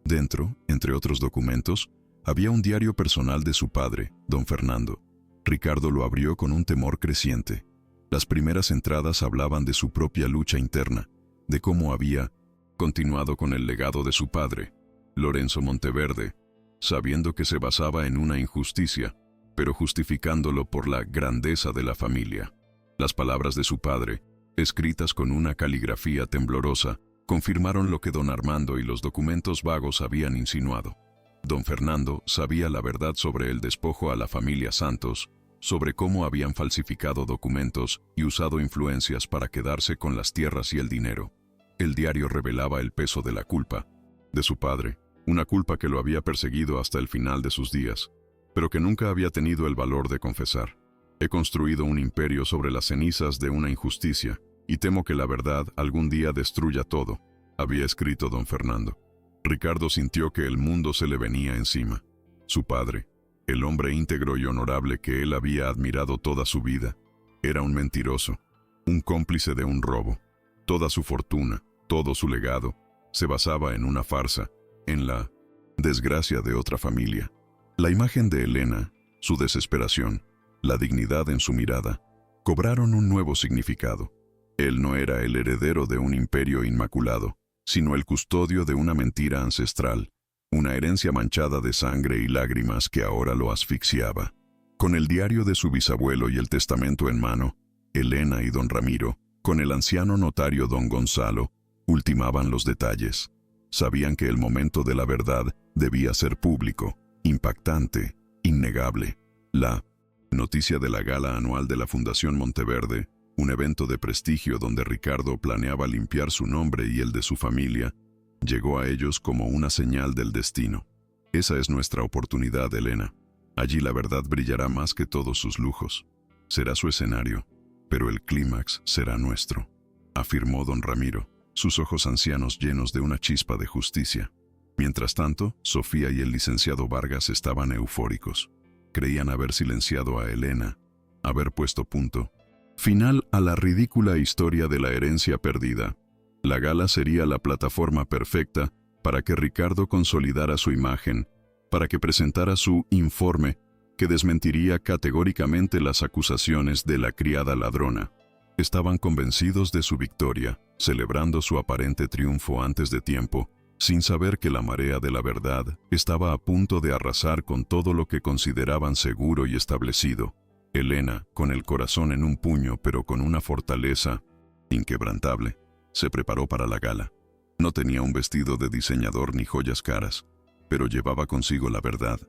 Dentro, entre otros documentos, había un diario personal de su padre, don Fernando. Ricardo lo abrió con un temor creciente. Las primeras entradas hablaban de su propia lucha interna, de cómo había continuado con el legado de su padre, Lorenzo Monteverde, sabiendo que se basaba en una injusticia, pero justificándolo por la grandeza de la familia. Las palabras de su padre, escritas con una caligrafía temblorosa, confirmaron lo que don Armando y los documentos vagos habían insinuado. Don Fernando sabía la verdad sobre el despojo a la familia Santos, sobre cómo habían falsificado documentos y usado influencias para quedarse con las tierras y el dinero. El diario revelaba el peso de la culpa de su padre, una culpa que lo había perseguido hasta el final de sus días, pero que nunca había tenido el valor de confesar. He construido un imperio sobre las cenizas de una injusticia, y temo que la verdad algún día destruya todo, había escrito don Fernando. Ricardo sintió que el mundo se le venía encima. Su padre, el hombre íntegro y honorable que él había admirado toda su vida, era un mentiroso, un cómplice de un robo. Toda su fortuna, todo su legado, se basaba en una farsa, en la desgracia de otra familia. La imagen de Elena, su desesperación, la dignidad en su mirada, cobraron un nuevo significado. Él no era el heredero de un imperio inmaculado, sino el custodio de una mentira ancestral, una herencia manchada de sangre y lágrimas que ahora lo asfixiaba. Con el diario de su bisabuelo y el testamento en mano, Elena y don Ramiro, con el anciano notario don Gonzalo, ultimaban los detalles. Sabían que el momento de la verdad debía ser público, impactante, innegable. La noticia de la gala anual de la Fundación Monteverde, un evento de prestigio donde Ricardo planeaba limpiar su nombre y el de su familia, llegó a ellos como una señal del destino. Esa es nuestra oportunidad, Elena. Allí la verdad brillará más que todos sus lujos. Será su escenario, pero el clímax será nuestro, afirmó don Ramiro, sus ojos ancianos llenos de una chispa de justicia. Mientras tanto, Sofía y el licenciado Vargas estaban eufóricos. Creían haber silenciado a Elena, haber puesto punto final a la ridícula historia de la herencia perdida. La gala sería la plataforma perfecta para que Ricardo consolidara su imagen, para que presentara su informe que desmentiría categóricamente las acusaciones de la criada ladrona. Estaban convencidos de su victoria, celebrando su aparente triunfo antes de tiempo, sin saber que la marea de la verdad estaba a punto de arrasar con todo lo que consideraban seguro y establecido. Elena, con el corazón en un puño pero con una fortaleza inquebrantable, se preparó para la gala. No tenía un vestido de diseñador ni joyas caras, pero llevaba consigo la verdad,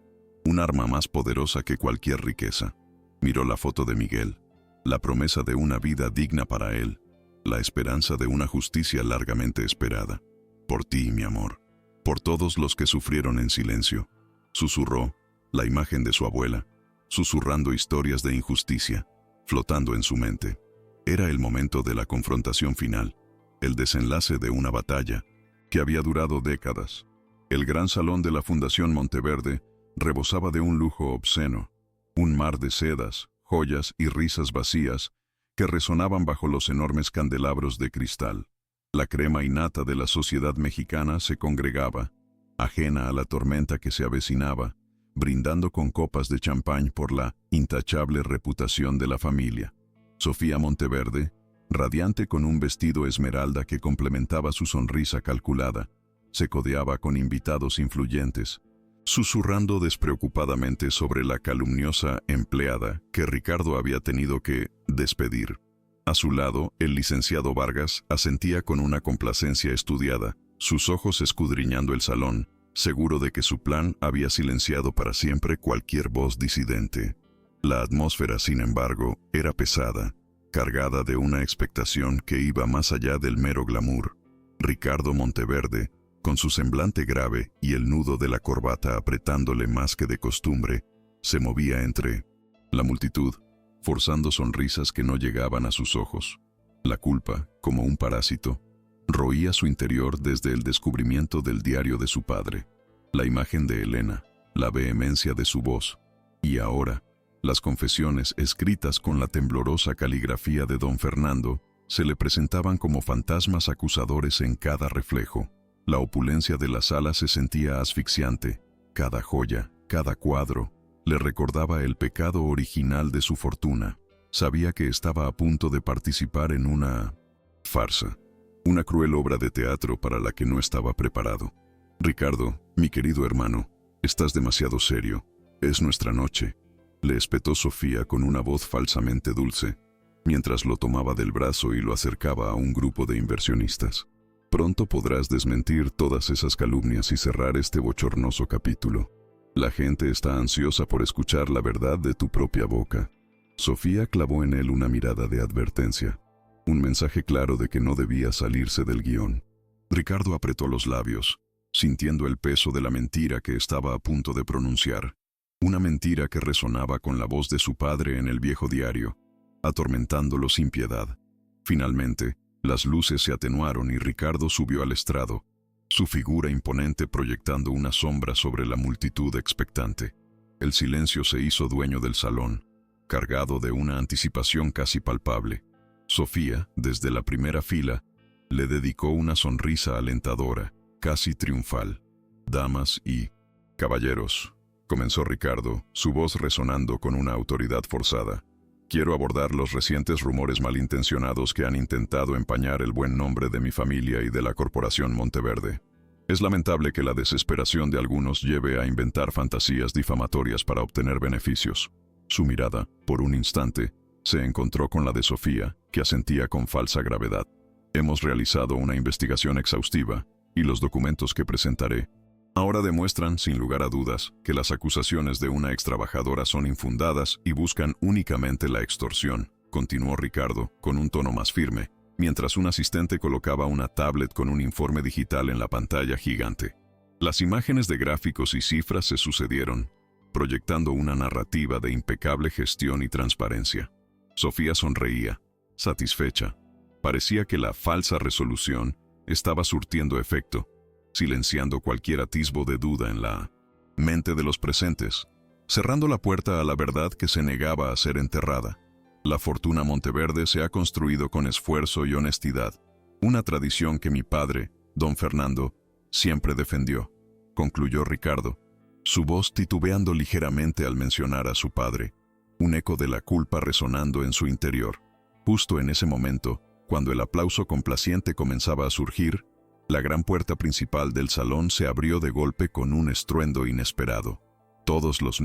un arma más poderosa que cualquier riqueza. Miró la foto de Miguel, la promesa de una vida digna para él, la esperanza de una justicia largamente esperada. Por ti, mi amor, por todos los que sufrieron en silencio, susurró la imagen de su abuela, susurrando historias de injusticia, flotando en su mente. Era el momento de la confrontación final, el desenlace de una batalla que había durado décadas. El gran salón de la Fundación Monteverde rebosaba de un lujo obsceno, un mar de sedas, joyas y risas vacías que resonaban bajo los enormes candelabros de cristal. La crema innata de la sociedad mexicana se congregaba, ajena a la tormenta que se avecinaba, brindando con copas de champán por la intachable reputación de la familia. Sofía Monteverde, radiante con un vestido esmeralda que complementaba su sonrisa calculada, se codeaba con invitados influyentes, susurrando despreocupadamente sobre la calumniosa empleada que Ricardo había tenido que despedir. A su lado, el licenciado Vargas asentía con una complacencia estudiada, sus ojos escudriñando el salón, seguro de que su plan había silenciado para siempre cualquier voz disidente. La atmósfera, sin embargo, era pesada, cargada de una expectación que iba más allá del mero glamour. Ricardo Monteverde, con su semblante grave y el nudo de la corbata apretándole más que de costumbre, se movía entre la multitud, forzando sonrisas que no llegaban a sus ojos. La culpa, como un parásito, roía su interior desde el descubrimiento del diario de su padre, la imagen de Elena, la vehemencia de su voz, y ahora, las confesiones escritas con la temblorosa caligrafía de don Fernando se le presentaban como fantasmas acusadores en cada reflejo. La opulencia de la sala se sentía asfixiante. Cada joya, cada cuadro, le recordaba el pecado original de su fortuna. Sabía que estaba a punto de participar en una farsa, una cruel obra de teatro para la que no estaba preparado. «Ricardo, mi querido hermano, estás demasiado serio. Es nuestra noche», le espetó Sofía con una voz falsamente dulce, mientras lo tomaba del brazo y lo acercaba a un grupo de inversionistas. «Pronto podrás desmentir todas esas calumnias y cerrar este bochornoso capítulo. La gente está ansiosa por escuchar la verdad de tu propia boca». Sofía clavó en él una mirada de advertencia, un mensaje claro de que no debía salirse del guión. Ricardo apretó los labios, sintiendo el peso de la mentira que estaba a punto de pronunciar. Una mentira que resonaba con la voz de su padre en el viejo diario, atormentándolo sin piedad. Finalmente, las luces se atenuaron y Ricardo subió al estrado, su figura imponente proyectando una sombra sobre la multitud expectante. El silencio se hizo dueño del salón, cargado de una anticipación casi palpable. Sofía, desde la primera fila, le dedicó una sonrisa alentadora, casi triunfal. «Damas y caballeros», comenzó Ricardo, su voz resonando con una autoridad forzada. «Quiero abordar los recientes rumores malintencionados que han intentado empañar el buen nombre de mi familia y de la Corporación Monteverde. Es lamentable que la desesperación de algunos lleve a inventar fantasías difamatorias para obtener beneficios». Su mirada, por un instante, se encontró con la de Sofía, que asentía con falsa gravedad. «Hemos realizado una investigación exhaustiva, y los documentos que presentaré ahora demuestran, sin lugar a dudas, que las acusaciones de una extrabajadora son infundadas y buscan únicamente la extorsión», continuó Ricardo, con un tono más firme, mientras un asistente colocaba una tablet con un informe digital en la pantalla gigante. Las imágenes de gráficos y cifras se sucedieron, proyectando una narrativa de impecable gestión y transparencia. Sofía sonreía, satisfecha. Parecía que la falsa resolución estaba surtiendo efecto, silenciando cualquier atisbo de duda en la mente de los presentes, cerrando la puerta a la verdad que se negaba a ser enterrada. «La fortuna Monteverde se ha construido con esfuerzo y honestidad, una tradición que mi padre, don Fernando, siempre defendió», concluyó Ricardo, su voz titubeando ligeramente al mencionar a su padre, un eco de la culpa resonando en su interior. Justo en ese momento, cuando el aplauso complaciente comenzaba a surgir, la gran puerta principal del salón se abrió de golpe con un estruendo inesperado. Todos los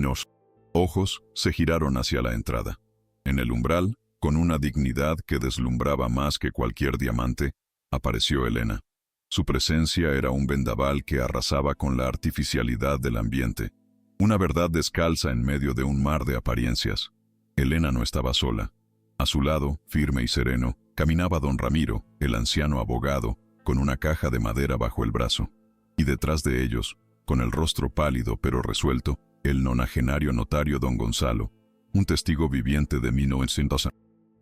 ojos se giraron hacia la entrada. En el umbral, con una dignidad que deslumbraba más que cualquier diamante, apareció Elena. Su presencia era un vendaval que arrasaba con la artificialidad del ambiente, una verdad descalza en medio de un mar de apariencias. Elena no estaba sola. A su lado, firme y sereno, caminaba don Ramiro, el anciano abogado, con una caja de madera bajo el brazo. Y detrás de ellos, con el rostro pálido pero resuelto, el nonagenario notario don Gonzalo, un testigo viviente de 1900.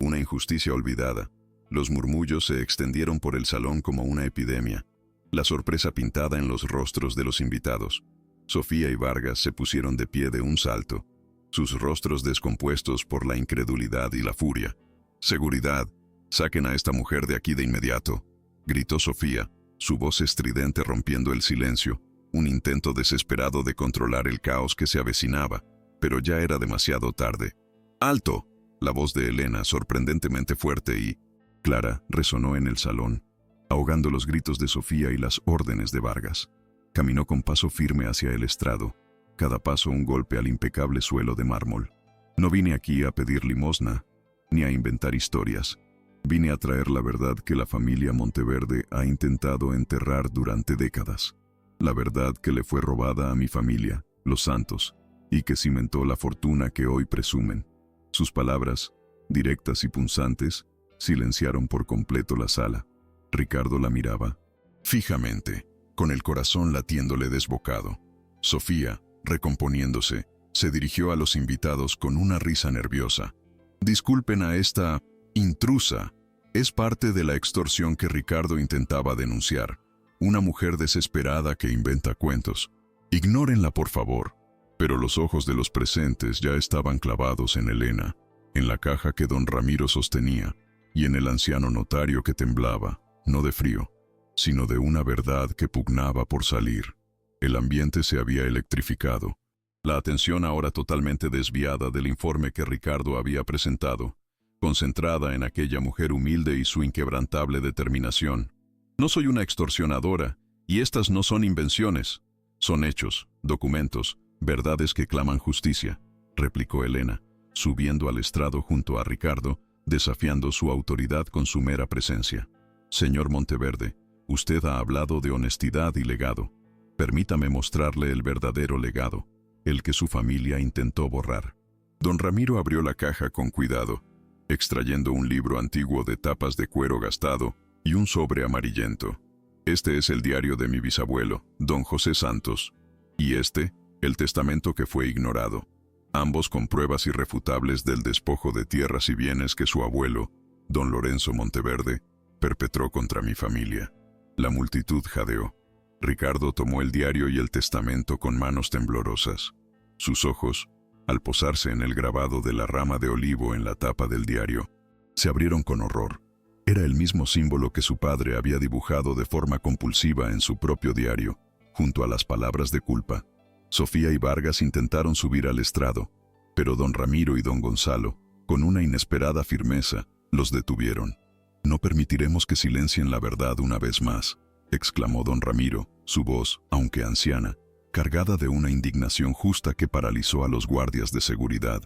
Una injusticia olvidada. Los murmullos se extendieron por el salón como una epidemia, la sorpresa pintada en los rostros de los invitados. Sofía y Vargas se pusieron de pie de un salto, sus rostros descompuestos por la incredulidad y la furia. «Seguridad, saquen a esta mujer de aquí de inmediato», gritó Sofía, su voz estridente rompiendo el silencio, un intento desesperado de controlar el caos que se avecinaba, pero ya era demasiado tarde. «¡Alto!», la voz de Elena, sorprendentemente fuerte y clara, resonó en el salón, ahogando los gritos de Sofía y las órdenes de Vargas. Caminó con paso firme hacia el estrado, cada paso un golpe al impecable suelo de mármol. «No vine aquí a pedir limosna, ni a inventar historias. Vine a traer la verdad que la familia Monteverde ha intentado enterrar durante décadas. La verdad que le fue robada a mi familia, los Santos, y que cimentó la fortuna que hoy presumen». Sus palabras, directas y punzantes, silenciaron por completo la sala. Ricardo la miraba fijamente, con el corazón latiéndole desbocado. Sofía, recomponiéndose, se dirigió a los invitados con una risa nerviosa. «Disculpen a esta intrusa. Es parte de la extorsión que Ricardo intentaba denunciar. Una mujer desesperada que inventa cuentos. Ignórenla, por favor». Pero los ojos de los presentes ya estaban clavados en Elena, en la caja que don Ramiro sostenía, y en el anciano notario que temblaba, no de frío, sino de una verdad que pugnaba por salir. El ambiente se había electrificado. La atención ahora totalmente desviada del informe que Ricardo había presentado, concentrada en aquella mujer humilde y su inquebrantable determinación. No soy una extorsionadora, y estas no son invenciones. Son hechos, documentos, verdades que claman justicia, replicó Elena, subiendo al estrado junto a Ricardo, desafiando su autoridad con su mera presencia. Señor Monteverde, usted ha hablado de honestidad y legado. Permítame mostrarle el verdadero legado, el que su familia intentó borrar. Don Ramiro abrió la caja con cuidado, extrayendo un libro antiguo de tapas de cuero gastado y un sobre amarillento. Este es el diario de mi bisabuelo, don José Santos, y este, el testamento que fue ignorado, ambos con pruebas irrefutables del despojo de tierras y bienes que su abuelo, don Lorenzo Monteverde, perpetró contra mi familia. La multitud jadeó. Ricardo tomó el diario y el testamento con manos temblorosas. Sus ojos, al posarse en el grabado de la rama de olivo en la tapa del diario, se abrieron con horror. Era el mismo símbolo que su padre había dibujado de forma compulsiva en su propio diario, junto a las palabras de culpa. Sofía y Vargas intentaron subir al estrado, pero don Ramiro y don Gonzalo, con una inesperada firmeza, los detuvieron. «No permitiremos que silencien la verdad una vez más», exclamó don Ramiro, su voz, aunque anciana, cargada de una indignación justa que paralizó a los guardias de seguridad.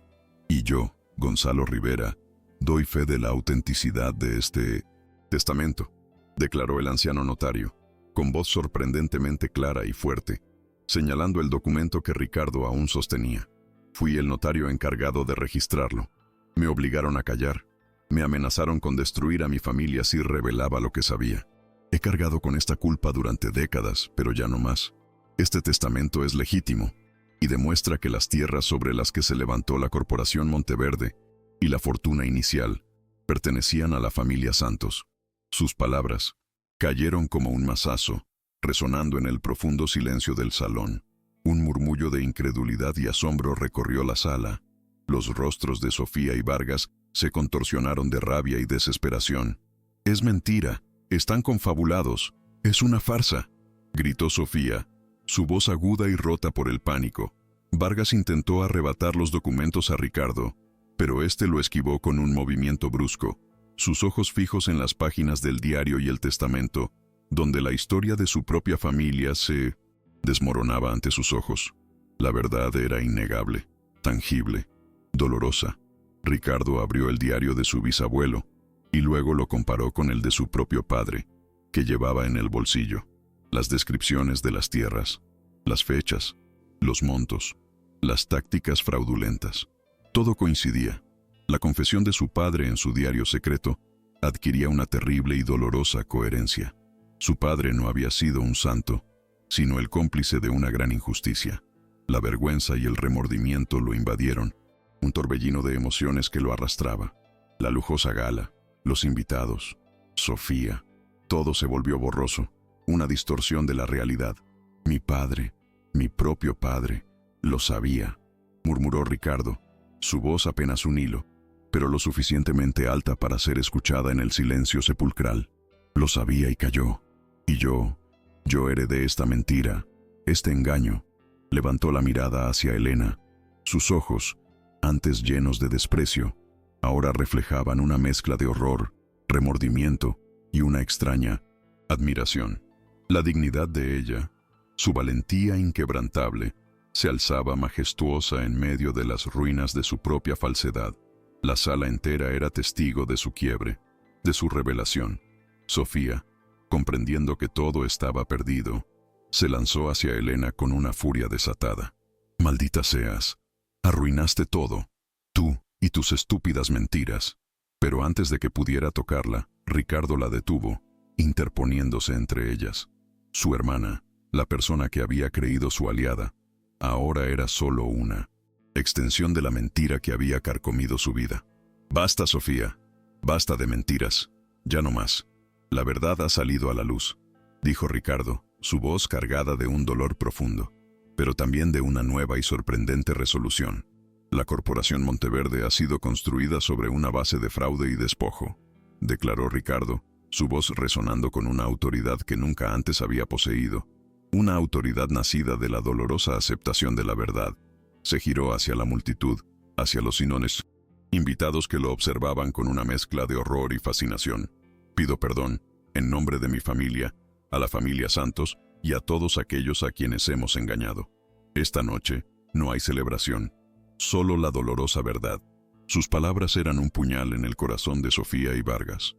«Y yo, Gonzalo Rivera, doy fe de la autenticidad de este testamento», declaró el anciano notario, con voz sorprendentemente clara y fuerte, señalando el documento que Ricardo aún sostenía. «Fui el notario encargado de registrarlo. Me obligaron a callar. Me amenazaron con destruir a mi familia si revelaba lo que sabía. He cargado con esta culpa durante décadas, pero ya no más. Este testamento es legítimo y demuestra que las tierras sobre las que se levantó la Corporación Monteverde y la fortuna inicial pertenecían a la familia Santos». Sus palabras cayeron como un mazazo, resonando en el profundo silencio del salón. Un murmullo de incredulidad y asombro recorrió la sala. Los rostros de Sofía y Vargas se contorsionaron de rabia y desesperación. «Es mentira, están confabulados, es una farsa», gritó Sofía, su voz aguda y rota por el pánico. Vargas intentó arrebatar los documentos a Ricardo, pero éste lo esquivó con un movimiento brusco, sus ojos fijos en las páginas del diario y el testamento, donde la historia de su propia familia se desmoronaba ante sus ojos. La verdad era innegable, tangible, dolorosa. Ricardo abrió el diario de su bisabuelo y luego lo comparó con el de su propio padre, que llevaba en el bolsillo. Las descripciones de las tierras, las fechas, los montos, las tácticas fraudulentas. Todo coincidía. La confesión de su padre en su diario secreto adquiría una terrible y dolorosa coherencia. Su padre no había sido un santo, sino el cómplice de una gran injusticia. La vergüenza y el remordimiento lo invadieron, un torbellino de emociones que lo arrastraba. La lujosa gala, los invitados, Sofía, todo se volvió borroso, una distorsión de la realidad. «Mi padre, mi propio padre, lo sabía», murmuró Ricardo, su voz apenas un hilo, pero lo suficientemente alta para ser escuchada en el silencio sepulcral. «Lo sabía y cayó. Y yo heredé esta mentira, este engaño». Levantó la mirada hacia Elena. Sus ojos, antes llenos de desprecio, ahora reflejaban una mezcla de horror, remordimiento y una extraña admiración. La dignidad de ella, su valentía inquebrantable, se alzaba majestuosa en medio de las ruinas de su propia falsedad. La sala entera era testigo de su quiebre, de su revelación. Sofía, comprendiendo que todo estaba perdido, se lanzó hacia Elena con una furia desatada. «Maldita seas, arruinaste todo, tú y tus estúpidas mentiras». Pero antes de que pudiera tocarla, Ricardo la detuvo, interponiéndose entre ellas. Su hermana, la persona que había creído su aliada, ahora era solo una extensión de la mentira que había carcomido su vida. «Basta, Sofía, basta de mentiras, ya no más. La verdad ha salido a la luz», dijo Ricardo, su voz cargada de un dolor profundo, pero también de una nueva y sorprendente resolución. «La Corporación Monteverde ha sido construida sobre una base de fraude y despojo», declaró Ricardo, su voz resonando con una autoridad que nunca antes había poseído, una autoridad nacida de la dolorosa aceptación de la verdad. Se giró hacia la multitud, hacia los sinones, invitados que lo observaban con una mezcla de horror y fascinación. Pido perdón, en nombre de mi familia, a la familia Santos y a todos aquellos a quienes hemos engañado. Esta noche no hay celebración, solo la dolorosa verdad. Sus palabras eran un puñal en el corazón de Sofía y Vargas,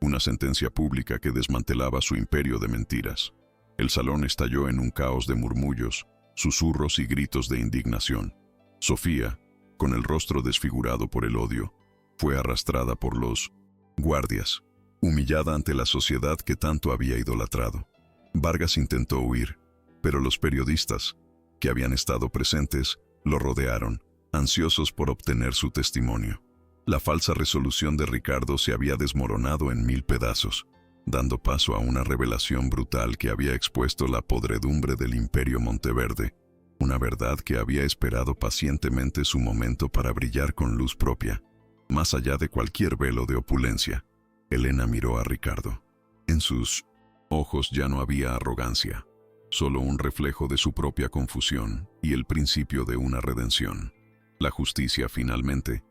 una sentencia pública que desmantelaba su imperio de mentiras. El salón estalló en un caos de murmullos, susurros y gritos de indignación. Sofía, con el rostro desfigurado por el odio, fue arrastrada por los guardias, humillada ante la sociedad que tanto había idolatrado. Vargas intentó huir, pero los periodistas, que habían estado presentes, lo rodearon, ansiosos por obtener su testimonio. La falsa resolución de Ricardo se había desmoronado en 1000 pedazos, dando paso a una revelación brutal que había expuesto la podredumbre del Imperio Monteverde, una verdad que había esperado pacientemente su momento para brillar con luz propia. Más allá de cualquier velo de opulencia, Elena miró a Ricardo. En sus ojos ya no había arrogancia, solo un reflejo de su propia confusión y el principio de una redención. La justicia, finalmente,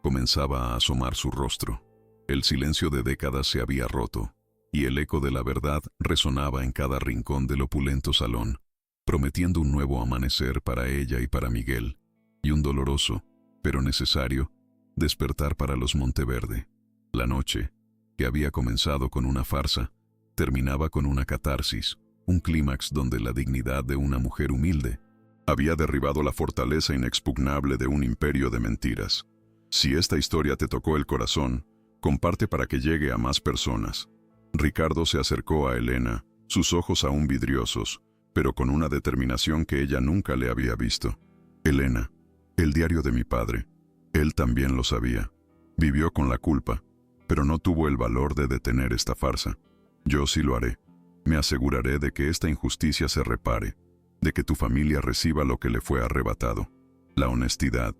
comenzaba a asomar su rostro. El silencio de décadas se había roto, y el eco de la verdad resonaba en cada rincón del opulento salón, prometiendo un nuevo amanecer para ella y para Miguel, y un doloroso, pero necesario, despertar para los Monteverde. La noche, que había comenzado con una farsa, terminaba con una catarsis, un clímax donde la dignidad de una mujer humilde había derribado la fortaleza inexpugnable de un imperio de mentiras. Si esta historia te tocó el corazón, comparte para que llegue a más personas. Ricardo se acercó a Elena, sus ojos aún vidriosos, pero con una determinación que ella nunca le había visto. Elena, el diario de mi padre. Él también lo sabía. Vivió con la culpa, pero no tuvo el valor de detener esta farsa. Yo sí lo haré. Me aseguraré de que esta injusticia se repare, de que tu familia reciba lo que le fue arrebatado. La honestidad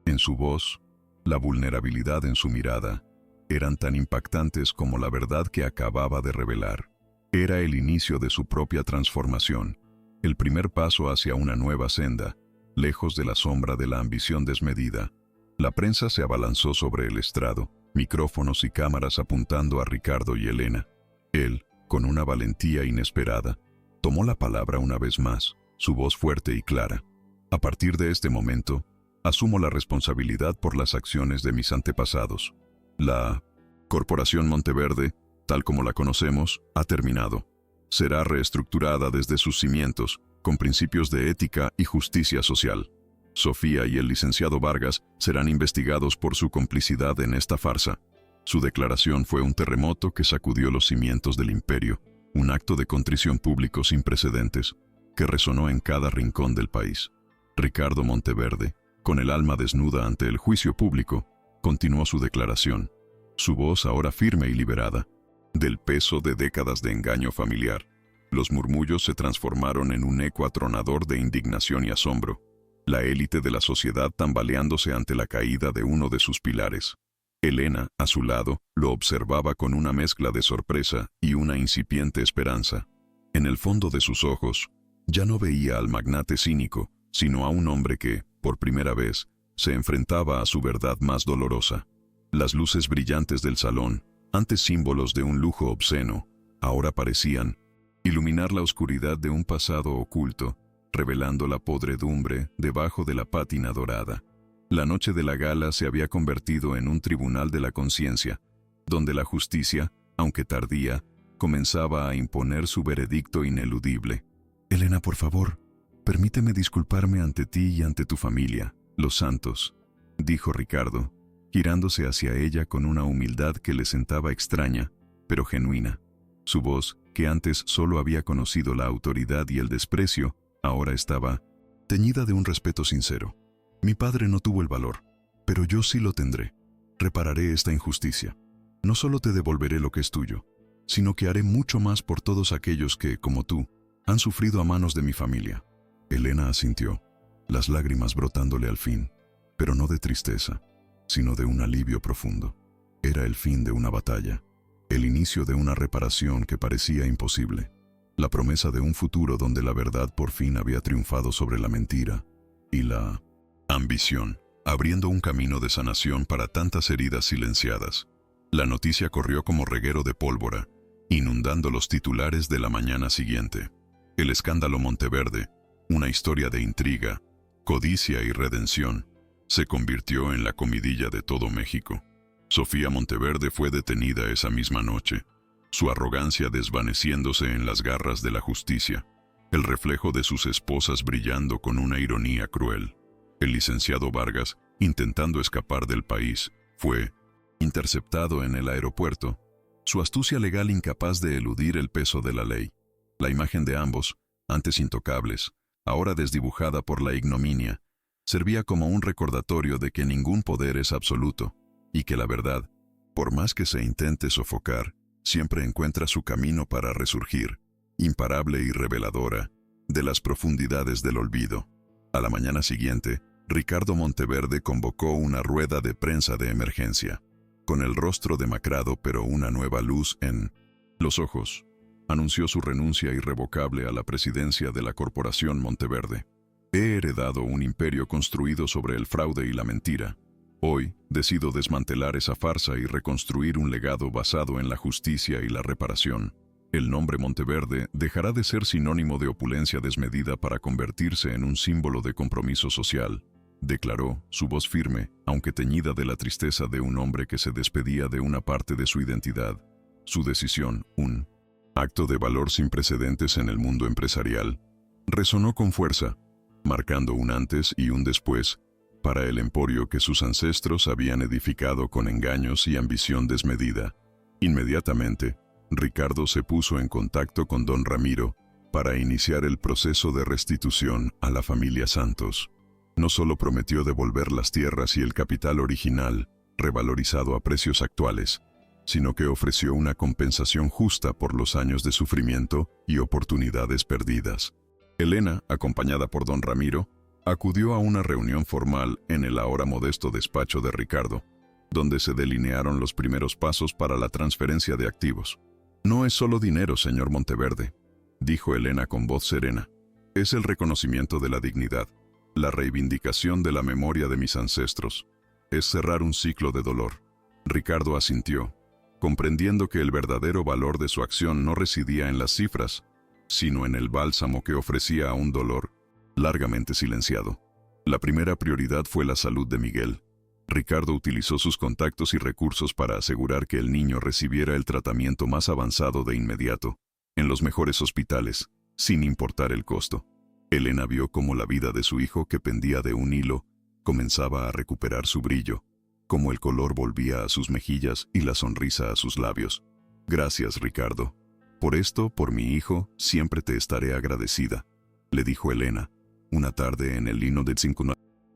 en su voz, la vulnerabilidad en su mirada, eran tan impactantes como la verdad que acababa de revelar. Era el inicio de su propia transformación, el primer paso hacia una nueva senda, lejos de la sombra de la ambición desmedida. La prensa se abalanzó sobre el estrado, micrófonos y cámaras apuntando a Ricardo y Elena. Él, con una valentía inesperada, tomó la palabra una vez más, su voz fuerte y clara. A partir de este momento, asumo la responsabilidad por las acciones de mis antepasados. La Corporación Monteverde, tal como la conocemos, ha terminado. Será reestructurada desde sus cimientos, con principios de ética y justicia social. Sofía y el licenciado Vargas serán investigados por su complicidad en esta farsa. Su declaración fue un terremoto que sacudió los cimientos del imperio, un acto de contrición público sin precedentes, que resonó en cada rincón del país. Ricardo Monteverde, con el alma desnuda ante el juicio público, continuó su declaración, su voz ahora firme y liberada, del peso de décadas de engaño familiar. Los murmullos se transformaron en un eco atronador de indignación y asombro, la élite de la sociedad tambaleándose ante la caída de uno de sus pilares. Elena, a su lado, lo observaba con una mezcla de sorpresa y una incipiente esperanza. En el fondo de sus ojos, ya no veía al magnate cínico, sino a un hombre que, por primera vez, se enfrentaba a su verdad más dolorosa. Las luces brillantes del salón, antes símbolos de un lujo obsceno, ahora parecían iluminar la oscuridad de un pasado oculto, revelando la podredumbre debajo de la pátina dorada. La noche de la gala se había convertido en un tribunal de la conciencia, donde la justicia, aunque tardía, comenzaba a imponer su veredicto ineludible. Elena, por favor, permíteme disculparme ante ti y ante tu familia, los Santos, dijo Ricardo, girándose hacia ella con una humildad que le sentaba extraña, pero genuina. Su voz, que antes solo había conocido la autoridad y el desprecio, ahora estaba teñida de un respeto sincero. Mi padre no tuvo el valor, pero yo sí lo tendré. Repararé esta injusticia. No solo te devolveré lo que es tuyo, sino que haré mucho más por todos aquellos que, como tú, han sufrido a manos de mi familia. Elena asintió, las lágrimas brotándole al fin, pero no de tristeza, sino de un alivio profundo. Era el fin de una batalla, el inicio de una reparación que parecía imposible, la promesa de un futuro donde la verdad por fin había triunfado sobre la mentira y la ambición, abriendo un camino de sanación para tantas heridas silenciadas. La noticia corrió como reguero de pólvora, inundando los titulares de la mañana siguiente. El escándalo Monteverde, una historia de intriga, codicia y redención, se convirtió en la comidilla de todo México. Sofía Monteverde fue detenida esa misma noche, su arrogancia desvaneciéndose en las garras de la justicia, el reflejo de sus esposas brillando con una ironía cruel. El licenciado Vargas, intentando escapar del país, fue interceptado en el aeropuerto, su astucia legal incapaz de eludir el peso de la ley. La imagen de ambos, antes intocables, ahora desdibujada por la ignominia, servía como un recordatorio de que ningún poder es absoluto, y que la verdad, por más que se intente sofocar, siempre encuentra su camino para resurgir, imparable y reveladora, de las profundidades del olvido. A la mañana siguiente, Ricardo Monteverde convocó una rueda de prensa de emergencia. Con el rostro demacrado pero una nueva luz en los ojos, anunció su renuncia irrevocable a la presidencia de la Corporación Monteverde. He heredado un imperio construido sobre el fraude y la mentira. Hoy, decido desmantelar esa farsa y reconstruir un legado basado en la justicia y la reparación. El nombre Monteverde dejará de ser sinónimo de opulencia desmedida para convertirse en un símbolo de compromiso social, declaró, su voz firme, aunque teñida de la tristeza de un hombre que se despedía de una parte de su identidad. Su decisión, un acto de valor sin precedentes en el mundo empresarial, resonó con fuerza, marcando un antes y un después para el emporio que sus ancestros habían edificado con engaños y ambición desmedida. Inmediatamente, Ricardo se puso en contacto con don Ramiro para iniciar el proceso de restitución a la familia Santos. No solo prometió devolver las tierras y el capital original, revalorizado a precios actuales, sino que ofreció una compensación justa por los años de sufrimiento y oportunidades perdidas. Elena, acompañada por don Ramiro, acudió a una reunión formal en el ahora modesto despacho de Ricardo, donde se delinearon los primeros pasos para la transferencia de activos. No es solo dinero, señor Monteverde, dijo Elena con voz serena. Es el reconocimiento de la dignidad, la reivindicación de la memoria de mis ancestros. Es cerrar un ciclo de dolor. Ricardo asintió, comprendiendo que el verdadero valor de su acción no residía en las cifras, sino en el bálsamo que ofrecía a un dolor largamente silenciado. La primera prioridad fue la salud de Miguel. Ricardo utilizó sus contactos y recursos para asegurar que el niño recibiera el tratamiento más avanzado de inmediato, en los mejores hospitales, sin importar el costo. Elena vio cómo la vida de su hijo, que pendía de un hilo, comenzaba a recuperar su brillo, cómo el color volvía a sus mejillas y la sonrisa a sus labios. Gracias, Ricardo. Por esto, por mi hijo, siempre te estaré agradecida, le dijo Elena, una tarde en el lino del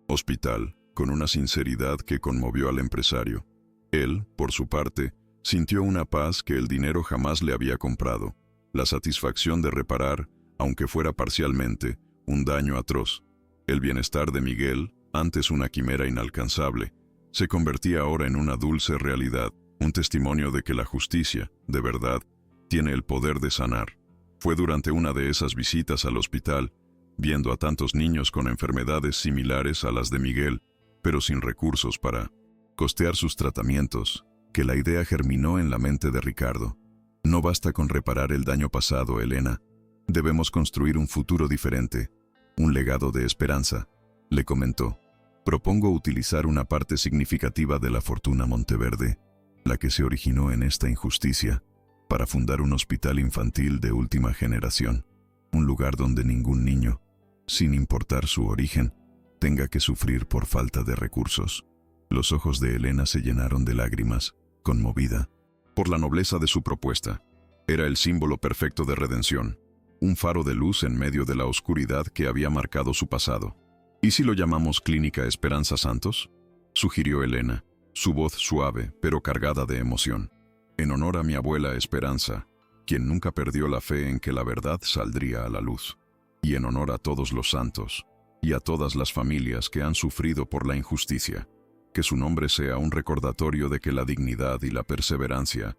hospital, con una sinceridad que conmovió al empresario. Él, por su parte, sintió una paz que el dinero jamás le había comprado, la satisfacción de reparar, aunque fuera parcialmente, un daño atroz. El bienestar de Miguel, antes una quimera inalcanzable, se convertía ahora en una dulce realidad, un testimonio de que la justicia, de verdad, tiene el poder de sanar. Fue durante una de esas visitas al hospital, viendo a tantos niños con enfermedades similares a las de Miguel, pero sin recursos para costear sus tratamientos, que la idea germinó en la mente de Ricardo. No basta con reparar el daño pasado, Elena. Debemos construir un futuro diferente, un legado de esperanza, le comentó. Propongo utilizar una parte significativa de la fortuna Monteverde, la que se originó en esta injusticia, para fundar un hospital infantil de última generación, un lugar donde ningún niño, sin importar su origen, tenga que sufrir por falta de recursos. Los ojos de Elena se llenaron de lágrimas, conmovida por la nobleza de su propuesta. Era el símbolo perfecto de redención, un faro de luz en medio de la oscuridad que había marcado su pasado. ¿Y si lo llamamos Clínica Esperanza Santos?, sugirió Elena, su voz suave pero cargada de emoción. En honor a mi abuela Esperanza, quien nunca perdió la fe en que la verdad saldría a la luz. Y en honor a todos los santos, y a todas las familias que han sufrido por la injusticia. Que su nombre sea un recordatorio de que la dignidad y la perseverancia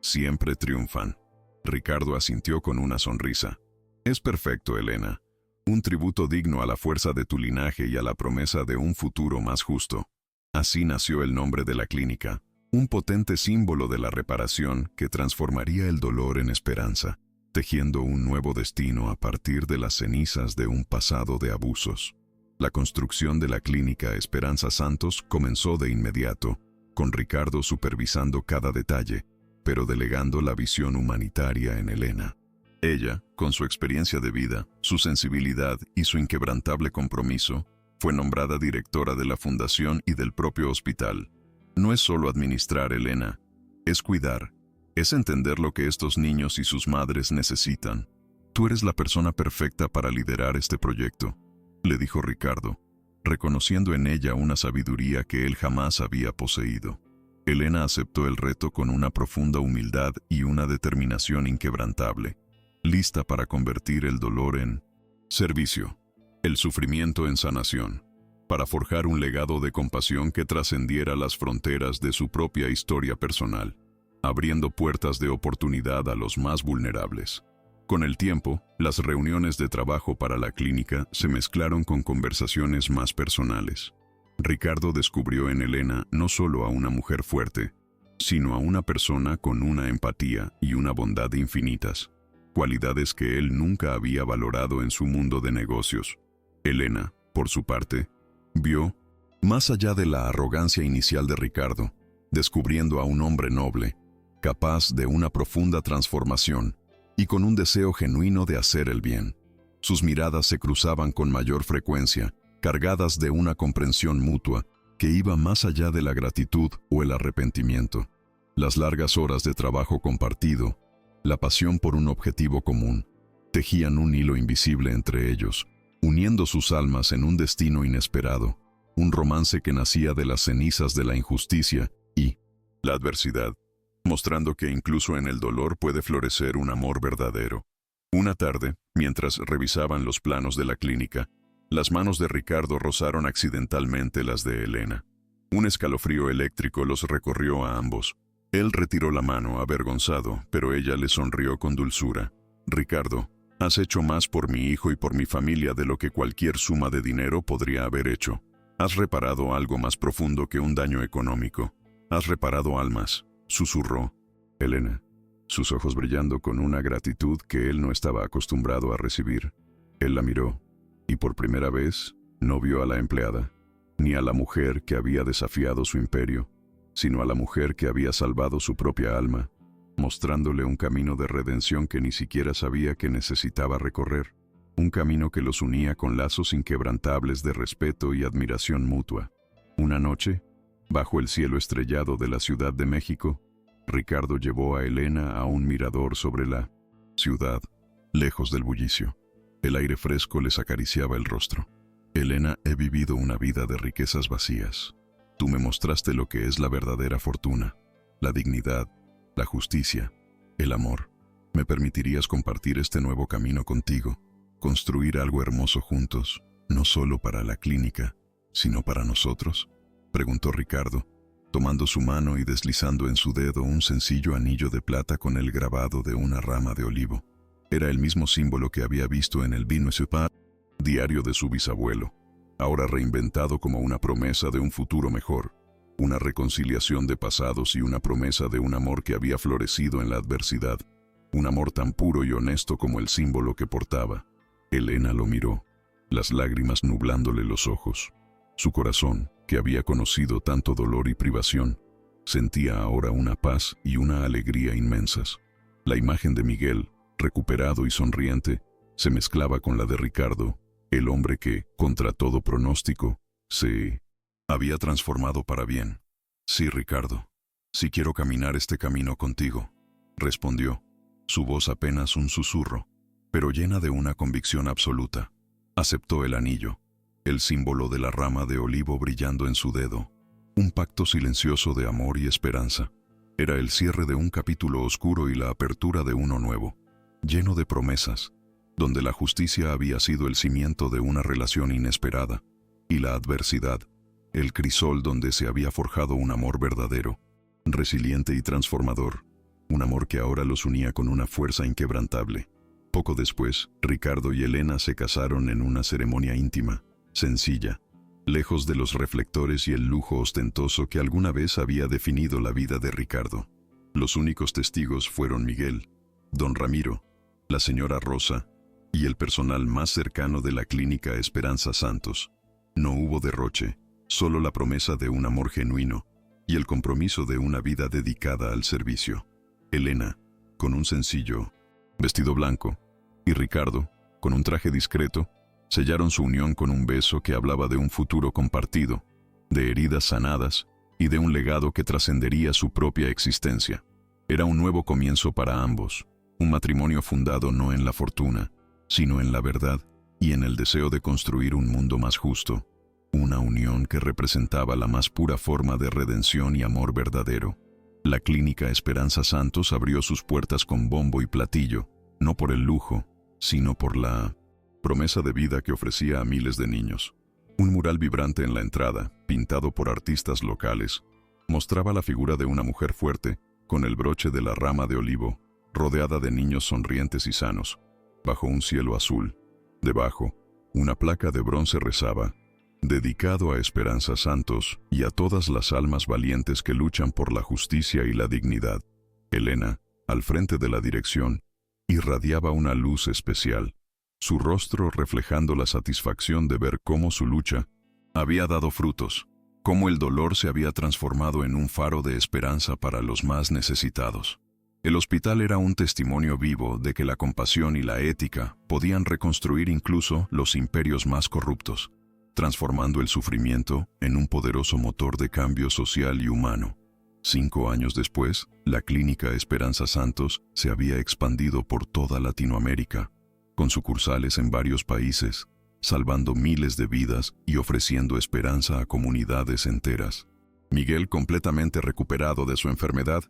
Siempre triunfan. Ricardo asintió con una sonrisa. Es perfecto, Elena. Un tributo digno a la fuerza de tu linaje y a la promesa de un futuro más justo. Así nació el nombre de la clínica, un potente símbolo de la reparación que transformaría el dolor en esperanza, tejiendo un nuevo destino a partir de las cenizas de un pasado de abusos. La construcción de la clínica Esperanza Santos comenzó de inmediato, con Ricardo supervisando cada detalle, pero delegando la visión humanitaria en Elena. Ella, con su experiencia de vida, su sensibilidad y su inquebrantable compromiso, fue nombrada directora de la fundación y del propio hospital. No es solo administrar, Elena, es cuidar, es entender lo que estos niños y sus madres necesitan. Tú eres la persona perfecta para liderar este proyecto, le dijo Ricardo, reconociendo en ella una sabiduría que él jamás había poseído. Elena aceptó el reto con una profunda humildad y una determinación inquebrantable, lista para convertir el dolor en servicio, el sufrimiento en sanación, para forjar un legado de compasión que trascendiera las fronteras de su propia historia personal, abriendo puertas de oportunidad a los más vulnerables. Con el tiempo, las reuniones de trabajo para la clínica se mezclaron con conversaciones más personales. Ricardo descubrió en Elena no solo a una mujer fuerte, sino a una persona con una empatía y una bondad infinitas, cualidades que él nunca había valorado en su mundo de negocios. Elena, por su parte, vio, más allá de la arrogancia inicial de Ricardo, descubriendo a un hombre noble, capaz de una profunda transformación y con un deseo genuino de hacer el bien. Sus miradas se cruzaban con mayor frecuencia, cargadas de una comprensión mutua que iba más allá de la gratitud o el arrepentimiento. Las largas horas de trabajo compartido, la pasión por un objetivo común, tejían un hilo invisible entre ellos, uniendo sus almas en un destino inesperado, un romance que nacía de las cenizas de la injusticia y la adversidad, mostrando que incluso en el dolor puede florecer un amor verdadero. Una tarde, mientras revisaban los planos de la clínica, las manos de Ricardo rozaron accidentalmente las de Elena. Un escalofrío eléctrico los recorrió a ambos. Él retiró la mano, avergonzado, pero ella le sonrió con dulzura. Ricardo, has hecho más por mi hijo y por mi familia de lo que cualquier suma de dinero podría haber hecho. Has reparado algo más profundo que un daño económico. Has reparado almas, susurró Elena, sus ojos brillando con una gratitud que él no estaba acostumbrado a recibir. Él la miró, y por primera vez no vio a la empleada, ni a la mujer que había desafiado su imperio, sino a la mujer que había salvado su propia alma, mostrándole un camino de redención que ni siquiera sabía que necesitaba recorrer, un camino que los unía con lazos inquebrantables de respeto y admiración mutua. Una noche, bajo el cielo estrellado de la Ciudad de México, Ricardo llevó a Elena a un mirador sobre la ciudad, lejos del bullicio. El aire fresco les acariciaba el rostro. Elena, he vivido una vida de riquezas vacías. Tú me mostraste lo que es la verdadera fortuna, la dignidad, la justicia, el amor. ¿Me permitirías compartir este nuevo camino contigo? Construir algo hermoso juntos, no solo para la clínica, sino para nosotros, preguntó Ricardo, tomando su mano y deslizando en su dedo un sencillo anillo de plata con el grabado de una rama de olivo. Era el mismo símbolo que había visto en el Vino Esupar, diario de su bisabuelo, ahora reinventado como una promesa de un futuro mejor, una reconciliación de pasados y una promesa de un amor que había florecido en la adversidad, un amor tan puro y honesto como el símbolo que portaba. Elena lo miró, las lágrimas nublándole los ojos. Su corazón, que había conocido tanto dolor y privación, sentía ahora una paz y una alegría inmensas. La imagen de Miguel, recuperado y sonriente, se mezclaba con la de Ricardo, el hombre que, contra todo pronóstico, se había transformado para bien. Sí, Ricardo, sí quiero caminar este camino contigo, respondió, su voz apenas un susurro, pero llena de una convicción absoluta. Aceptó el anillo, el símbolo de la rama de olivo brillando en su dedo, un pacto silencioso de amor y esperanza. Era el cierre de un capítulo oscuro y la apertura de uno nuevo, lleno de promesas, donde la justicia había sido el cimiento de una relación inesperada, y la adversidad, el crisol donde se había forjado un amor verdadero, resiliente y transformador. un amor que ahora los unía con una fuerza inquebrantable. Poco después, Ricardo y Elena se casaron en una ceremonia íntima, sencilla, lejos de los reflectores y el lujo ostentoso que alguna vez había definido la vida de Ricardo. Los únicos testigos fueron Miguel, don Ramiro, la señora Rosa y el personal más cercano de la clínica Esperanza Santos. No hubo derroche, solo la promesa de un amor genuino y el compromiso de una vida dedicada al servicio. Elena, con un sencillo vestido blanco, y Ricardo, con un traje discreto, sellaron su unión con un beso que hablaba de un futuro compartido, de heridas sanadas y de un legado que trascendería su propia existencia. Era un nuevo comienzo para ambos, un matrimonio fundado no en la fortuna, sino en la verdad y en el deseo de construir un mundo más justo, una unión que representaba la más pura forma de redención y amor verdadero. La clínica Esperanza Santos abrió sus puertas con bombo y platillo, no por el lujo, sino por la promesa de vida que ofrecía a miles de niños. Un mural vibrante en la entrada, pintado por artistas locales, mostraba la figura de una mujer fuerte, con el broche de la rama de olivo, rodeada de niños sonrientes y sanos, bajo un cielo azul. Debajo, una placa de bronce rezaba: dedicado a Esperanza Santos y a todas las almas valientes que luchan por la justicia y la dignidad. Elena, al frente de la dirección, irradiaba una luz especial, su rostro reflejando la satisfacción de ver cómo su lucha había dado frutos, cómo el dolor se había transformado en un faro de esperanza para los más necesitados. El hospital era un testimonio vivo de que la compasión y la ética podían reconstruir incluso los imperios más corruptos, transformando el sufrimiento en un poderoso motor de cambio social y humano. 5 años después, la clínica Esperanza Santos se había expandido por toda Latinoamérica, con sucursales en varios países, salvando miles de vidas y ofreciendo esperanza a comunidades enteras. Miguel, completamente recuperado de su enfermedad,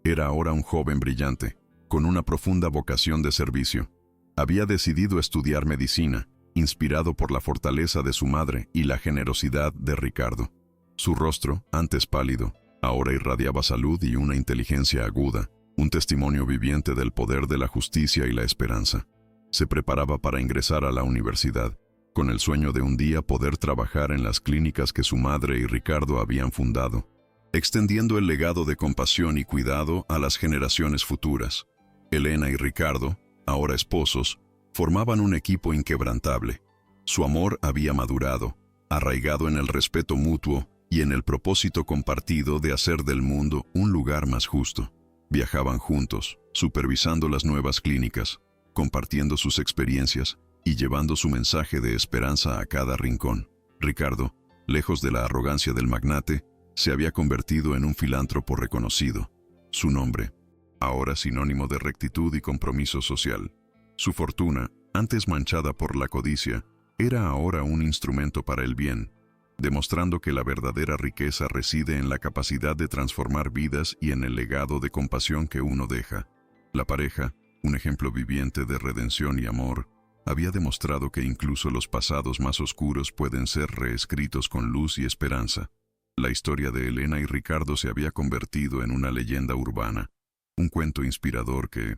era ahora un joven brillante, con una profunda vocación de servicio. Había decidido estudiar medicina, inspirado por la fortaleza de su madre y la generosidad de Ricardo. Su rostro, antes pálido, ahora irradiaba salud y una inteligencia aguda, un testimonio viviente del poder de la justicia y la esperanza. Se preparaba para ingresar a la universidad, con el sueño de un día poder trabajar en las clínicas que su madre y Ricardo habían fundado, extendiendo el legado de compasión y cuidado a las generaciones futuras. Elena y Ricardo, ahora esposos, formaban un equipo inquebrantable. Su amor había madurado, arraigado en el respeto mutuo y en el propósito compartido de hacer del mundo un lugar más justo. Viajaban juntos, supervisando las nuevas clínicas, compartiendo sus experiencias y llevando su mensaje de esperanza a cada rincón. Ricardo, lejos de la arrogancia del magnate, se había convertido en un filántropo reconocido. Su nombre, ahora sinónimo de rectitud y compromiso social. Su fortuna, antes manchada por la codicia, era ahora un instrumento para el bien, demostrando que la verdadera riqueza reside en la capacidad de transformar vidas y en el legado de compasión que uno deja. La pareja, un ejemplo viviente de redención y amor, había demostrado que incluso los pasados más oscuros pueden ser reescritos con luz y esperanza. La historia de Elena y Ricardo se había convertido en una leyenda urbana, un cuento inspirador que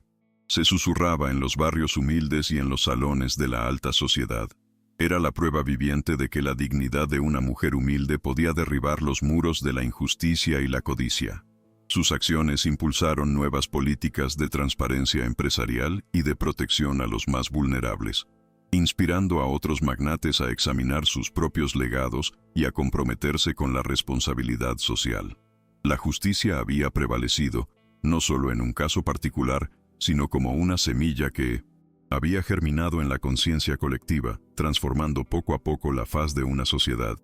se susurraba en los barrios humildes y en los salones de la alta sociedad. Era la prueba viviente de que la dignidad de una mujer humilde podía derribar los muros de la injusticia y la codicia. Sus acciones impulsaron nuevas políticas de transparencia empresarial y de protección a los más vulnerables, inspirando a otros magnates a examinar sus propios legados y a comprometerse con la responsabilidad social. La justicia había prevalecido, no solo en un caso particular, sino como una semilla que había germinado en la conciencia colectiva, transformando poco a poco la faz de una sociedad,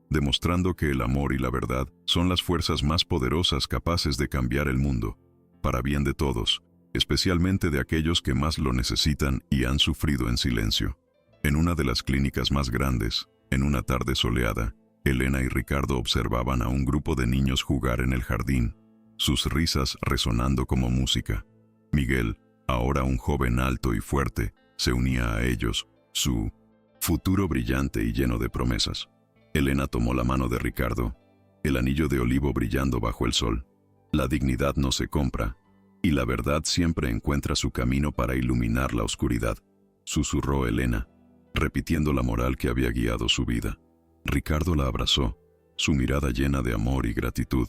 demostrando que el amor y la verdad son las fuerzas más poderosas capaces de cambiar el mundo, para bien de todos, especialmente de aquellos que más lo necesitan y han sufrido en silencio. En una de las clínicas más grandes, en una tarde soleada, Elena y Ricardo observaban a un grupo de niños jugar en el jardín, sus risas resonando como música. Miguel, ahora un joven alto y fuerte, se unía a ellos, su futuro brillante y lleno de promesas. Elena tomó la mano de Ricardo, el anillo de olivo brillando bajo el sol. La dignidad no se compra, Y la verdad siempre encuentra su camino para iluminar la oscuridad, susurró Elena, repitiendo la moral que había guiado su vida. Ricardo la abrazó, su mirada llena de amor y gratitud.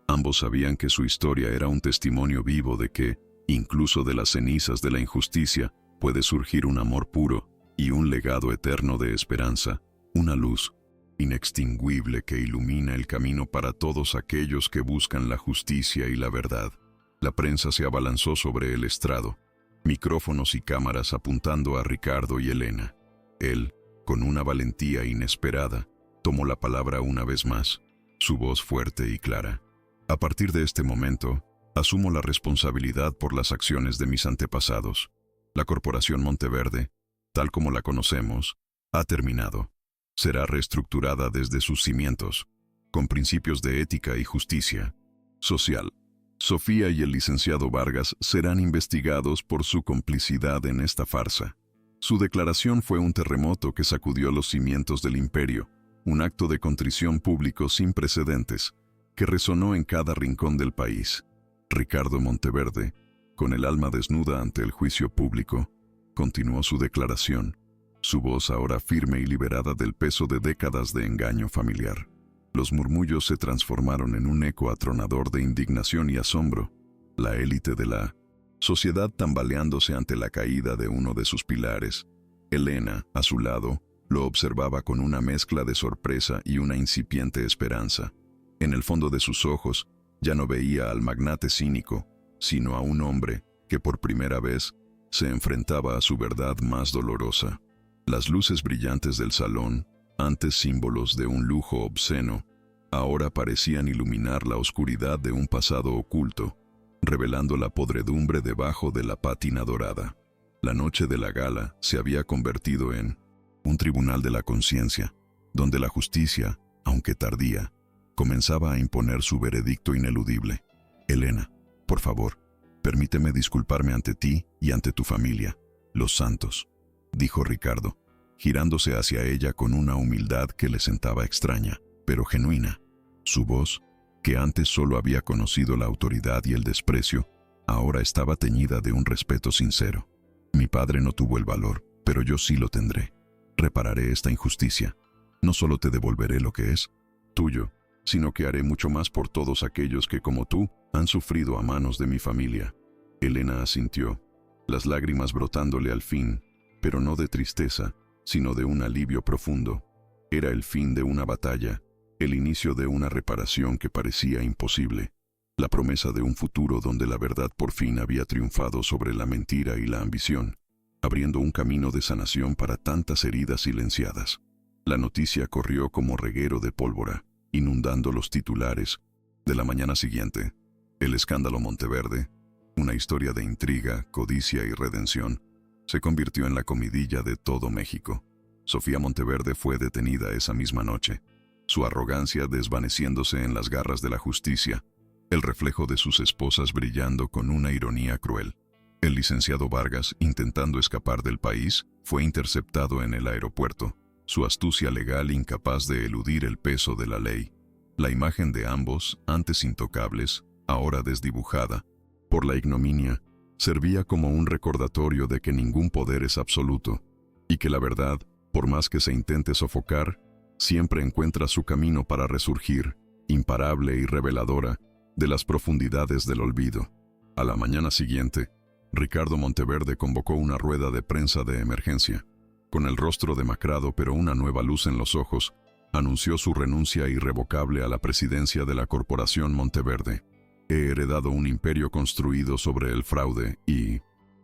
Ambos sabían que su historia era un testimonio vivo de que, incluso de las cenizas de la injusticia, puede surgir un amor puro y un legado eterno de esperanza, una luz inextinguible que ilumina el camino para todos aquellos que buscan la justicia y la verdad. La prensa se abalanzó sobre el estrado, micrófonos y cámaras apuntando a Ricardo y Elena. Él, con una valentía inesperada, tomó la palabra una vez más, su voz fuerte y clara. A partir de este momento, asumo la responsabilidad por las acciones de mis antepasados. La Corporación Monteverde, tal como la conocemos, ha terminado. Será reestructurada desde sus cimientos, con principios de ética y justicia social. Sofía y el licenciado Vargas serán investigados por su complicidad en esta farsa. Su declaración fue un terremoto que sacudió los cimientos del imperio, un acto de contrición público sin precedentes, que resonó en cada rincón del país. Ricardo Monteverde, con el alma desnuda ante el juicio público, continuó su declaración, su voz ahora firme y liberada del peso de décadas de engaño familiar. Los murmullos se transformaron en un eco atronador de indignación y asombro, la élite de la sociedad tambaleándose ante la caída de uno de sus pilares. Elena, a su lado, lo observaba con una mezcla de sorpresa y una incipiente esperanza. En el fondo de sus ojos, ya no veía al magnate cínico, sino a un hombre que por primera vez se enfrentaba a su verdad más dolorosa. Las luces brillantes del salón, antes símbolos de un lujo obsceno, ahora parecían iluminar la oscuridad de un pasado oculto, revelando la podredumbre debajo de la pátina dorada. La noche de la gala se había convertido en un tribunal de la conciencia, donde la justicia, aunque tardía, comenzaba a imponer su veredicto ineludible. Elena, por favor, permíteme disculparme ante ti y ante tu familia, los Santos, dijo Ricardo, girándose hacia ella con una humildad que le sentaba extraña, pero genuina. Su voz, que antes solo había conocido la autoridad y el desprecio, ahora estaba teñida de un respeto sincero. Mi padre no tuvo el valor, pero yo sí lo tendré. Repararé esta injusticia. No solo te devolveré lo que es tuyo, sino que haré mucho más por todos aquellos que, como tú, han sufrido a manos de mi familia. Elena asintió, las lágrimas brotándole al fin, pero no de tristeza, sino de un alivio profundo. Era el fin de una batalla, el inicio de una reparación que parecía imposible, la promesa de un futuro donde la verdad por fin había triunfado sobre la mentira y la ambición, abriendo un camino de sanación para tantas heridas silenciadas. La noticia corrió como reguero de pólvora, inundando los titulares. De la mañana siguiente, el escándalo Monteverde, una historia de intriga, codicia y redención, se convirtió en la comidilla de todo México. Sofía Monteverde fue detenida esa misma noche, su arrogancia desvaneciéndose en las garras de la justicia, el reflejo de sus esposas brillando con una ironía cruel. El licenciado Vargas, intentando escapar del país, fue interceptado en el aeropuerto, su astucia legal incapaz de eludir el peso de la ley. La imagen de ambos, antes intocables, ahora desdibujada por la ignominia, servía como un recordatorio de que ningún poder es absoluto, y que la verdad, por más que se intente sofocar, siempre encuentra su camino para resurgir, imparable y reveladora, de las profundidades del olvido. A la mañana siguiente, Ricardo Monteverde convocó una rueda de prensa de emergencia. Con el rostro demacrado pero una nueva luz en los ojos, anunció su renuncia irrevocable a la presidencia de la Corporación Monteverde. He heredado un imperio construido sobre el fraude y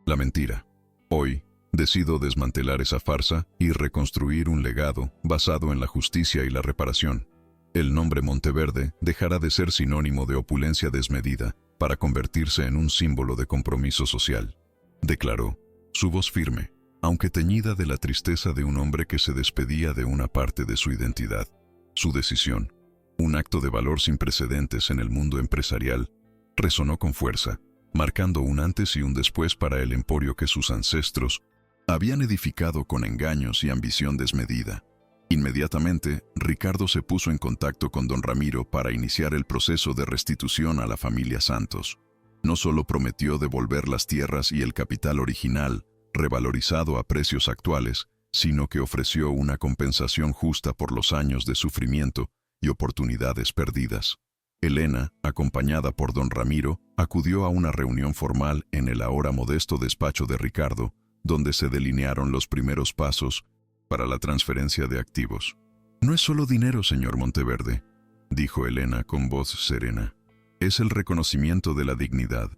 la mentira. Hoy, decido desmantelar esa farsa y reconstruir un legado basado en la justicia y la reparación. El nombre Monteverde dejará de ser sinónimo de opulencia desmedida para convertirse en un símbolo de compromiso social, declaró, su voz firme, aunque teñida de la tristeza de un hombre que se despedía de una parte de su identidad. Su decisión, un acto de valor sin precedentes en el mundo empresarial, resonó con fuerza, marcando un antes y un después para el emporio que sus ancestros habían edificado con engaños y ambición desmedida. Inmediatamente, Ricardo se puso en contacto con don Ramiro para iniciar el proceso de restitución a la familia Santos. No solo prometió devolver las tierras y el capital original, revalorizado a precios actuales, sino que ofreció una compensación justa por los años de sufrimiento y oportunidades perdidas. Elena, acompañada por don Ramiro, acudió a una reunión formal en el ahora modesto despacho de Ricardo, donde se delinearon los primeros pasos para la transferencia de activos. «No es solo dinero, señor Monteverde», dijo Elena con voz serena. «Es el reconocimiento de la dignidad,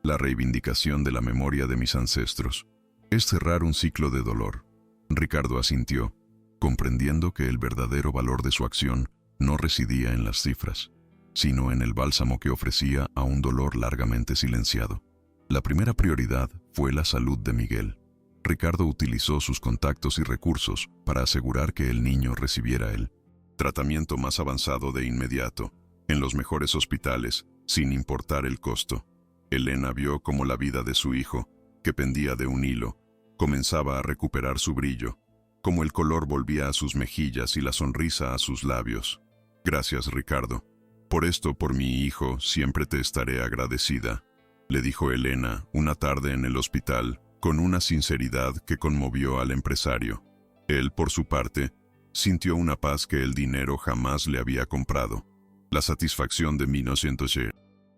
la reivindicación de la memoria de mis ancestros. Es cerrar un ciclo de dolor». Ricardo asintió, comprendiendo que el verdadero valor de su acción no residía en las cifras, sino en el bálsamo que ofrecía a un dolor largamente silenciado. La primera prioridad fue la salud de Miguel. Ricardo utilizó sus contactos y recursos para asegurar que el niño recibiera el tratamiento más avanzado de inmediato, en los mejores hospitales, sin importar el costo. Elena vio cómo la vida de su hijo, que pendía de un hilo, comenzaba a recuperar su brillo, como el color volvía a sus mejillas y la sonrisa a sus labios. «Gracias, Ricardo. Por esto, por mi hijo, siempre te estaré agradecida», le dijo Elena una tarde en el hospital, con una sinceridad que conmovió al empresario. Él, por su parte, sintió una paz que el dinero jamás le había comprado. La satisfacción de 1900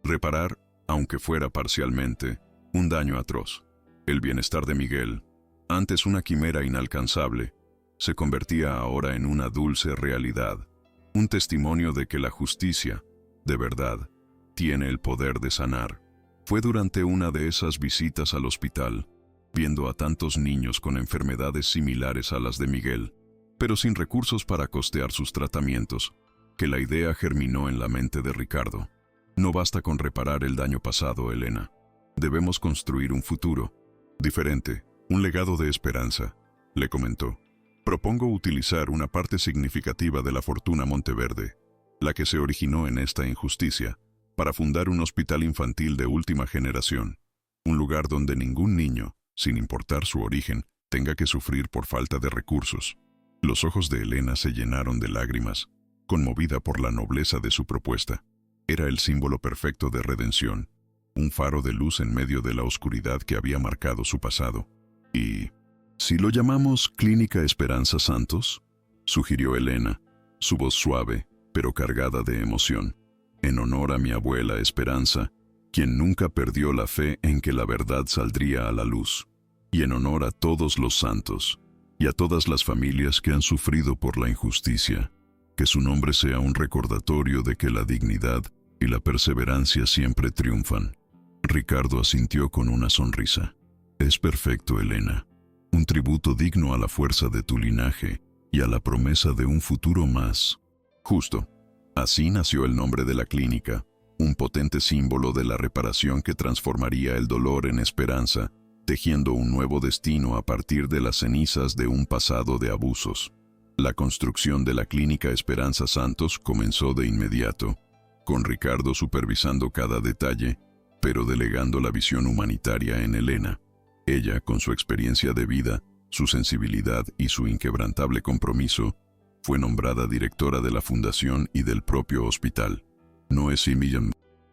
reparar, aunque fuera parcialmente, un daño atroz. El bienestar de Miguel, antes una quimera inalcanzable, se convertía ahora en una dulce realidad, un testimonio de que la justicia, de verdad, tiene el poder de sanar. Fue durante una de esas visitas al hospital, viendo a tantos niños con enfermedades similares a las de Miguel, pero sin recursos para costear sus tratamientos, que la idea germinó en la mente de Ricardo. «No basta con reparar el daño pasado, Elena. Debemos construir un futuro diferente, un legado de esperanza», le comentó. «Propongo utilizar una parte significativa de la fortuna Monteverde, la que se originó en esta injusticia, para fundar un hospital infantil de última generación, un lugar donde ningún niño, sin importar su origen, tenga que sufrir por falta de recursos». Los ojos de Elena se llenaron de lágrimas, conmovida por la nobleza de su propuesta. Era el símbolo perfecto de redención, un faro de luz en medio de la oscuridad que había marcado su pasado. «¿Y si lo llamamos Clínica Esperanza Santos?», sugirió Elena, su voz suave, pero cargada de emoción. «En honor a mi abuela Esperanza, quien nunca perdió la fe en que la verdad saldría a la luz, y en honor a todos los santos, y a todas las familias que han sufrido por la injusticia, que su nombre sea un recordatorio de que la dignidad y la perseverancia siempre triunfan». Ricardo asintió con una sonrisa. «Es perfecto, Elena. Un tributo digno a la fuerza de tu linaje y a la promesa de un futuro más justo». Así nació el nombre de la clínica, un potente símbolo de la reparación que transformaría el dolor en esperanza, tejiendo un nuevo destino a partir de las cenizas de un pasado de abusos. La construcción de la Clínica Esperanza Santos comenzó de inmediato, con Ricardo supervisando cada detalle, pero delegando la visión humanitaria en Elena. Ella, con su experiencia de vida, su sensibilidad y su inquebrantable compromiso, fue nombrada directora de la fundación y del propio hospital. No es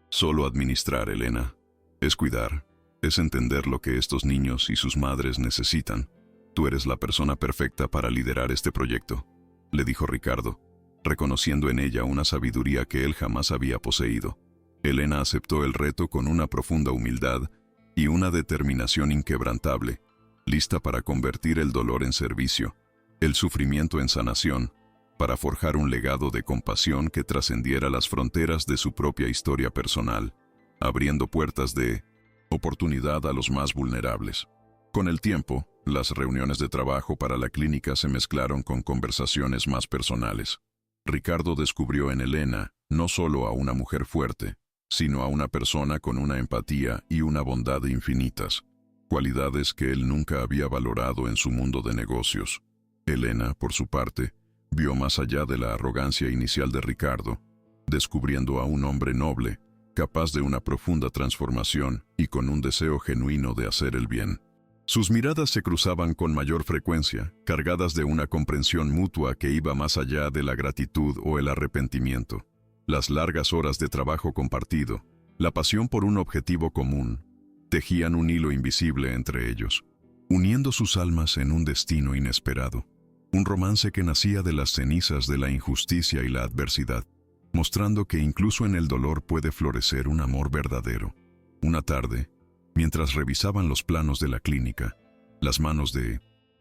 solo administrar, Elena. Es cuidar. Es entender lo que estos niños y sus madres necesitan. Tú eres la persona perfecta para liderar este proyecto, le dijo Ricardo, reconociendo en ella una sabiduría que él jamás había poseído. Elena aceptó el reto con una profunda humildad y una determinación inquebrantable, lista para convertir el dolor en servicio, el sufrimiento en sanación, para forjar un legado de compasión que trascendiera las fronteras de su propia historia personal, abriendo puertas de oportunidad a los más vulnerables. Con el tiempo, las reuniones de trabajo para la clínica se mezclaron con conversaciones más personales. Ricardo descubrió en Elena no solo a una mujer fuerte, sino a una persona con una empatía y una bondad infinitas, cualidades que él nunca había valorado en su mundo de negocios. Elena, por su parte, vio más allá de la arrogancia inicial de Ricardo, descubriendo a un hombre noble, capaz de una profunda transformación y con un deseo genuino de hacer el bien. Sus miradas se cruzaban con mayor frecuencia, cargadas de una comprensión mutua que iba más allá de la gratitud o el arrepentimiento. Las largas horas de trabajo compartido, La pasión por un objetivo común, tejían un hilo invisible entre ellos, uniendo sus almas en un destino inesperado. Un romance que nacía de las cenizas de la injusticia y la adversidad, mostrando que incluso en el dolor puede florecer un amor verdadero. Una tarde, mientras revisaban los planos de la clínica, las manos de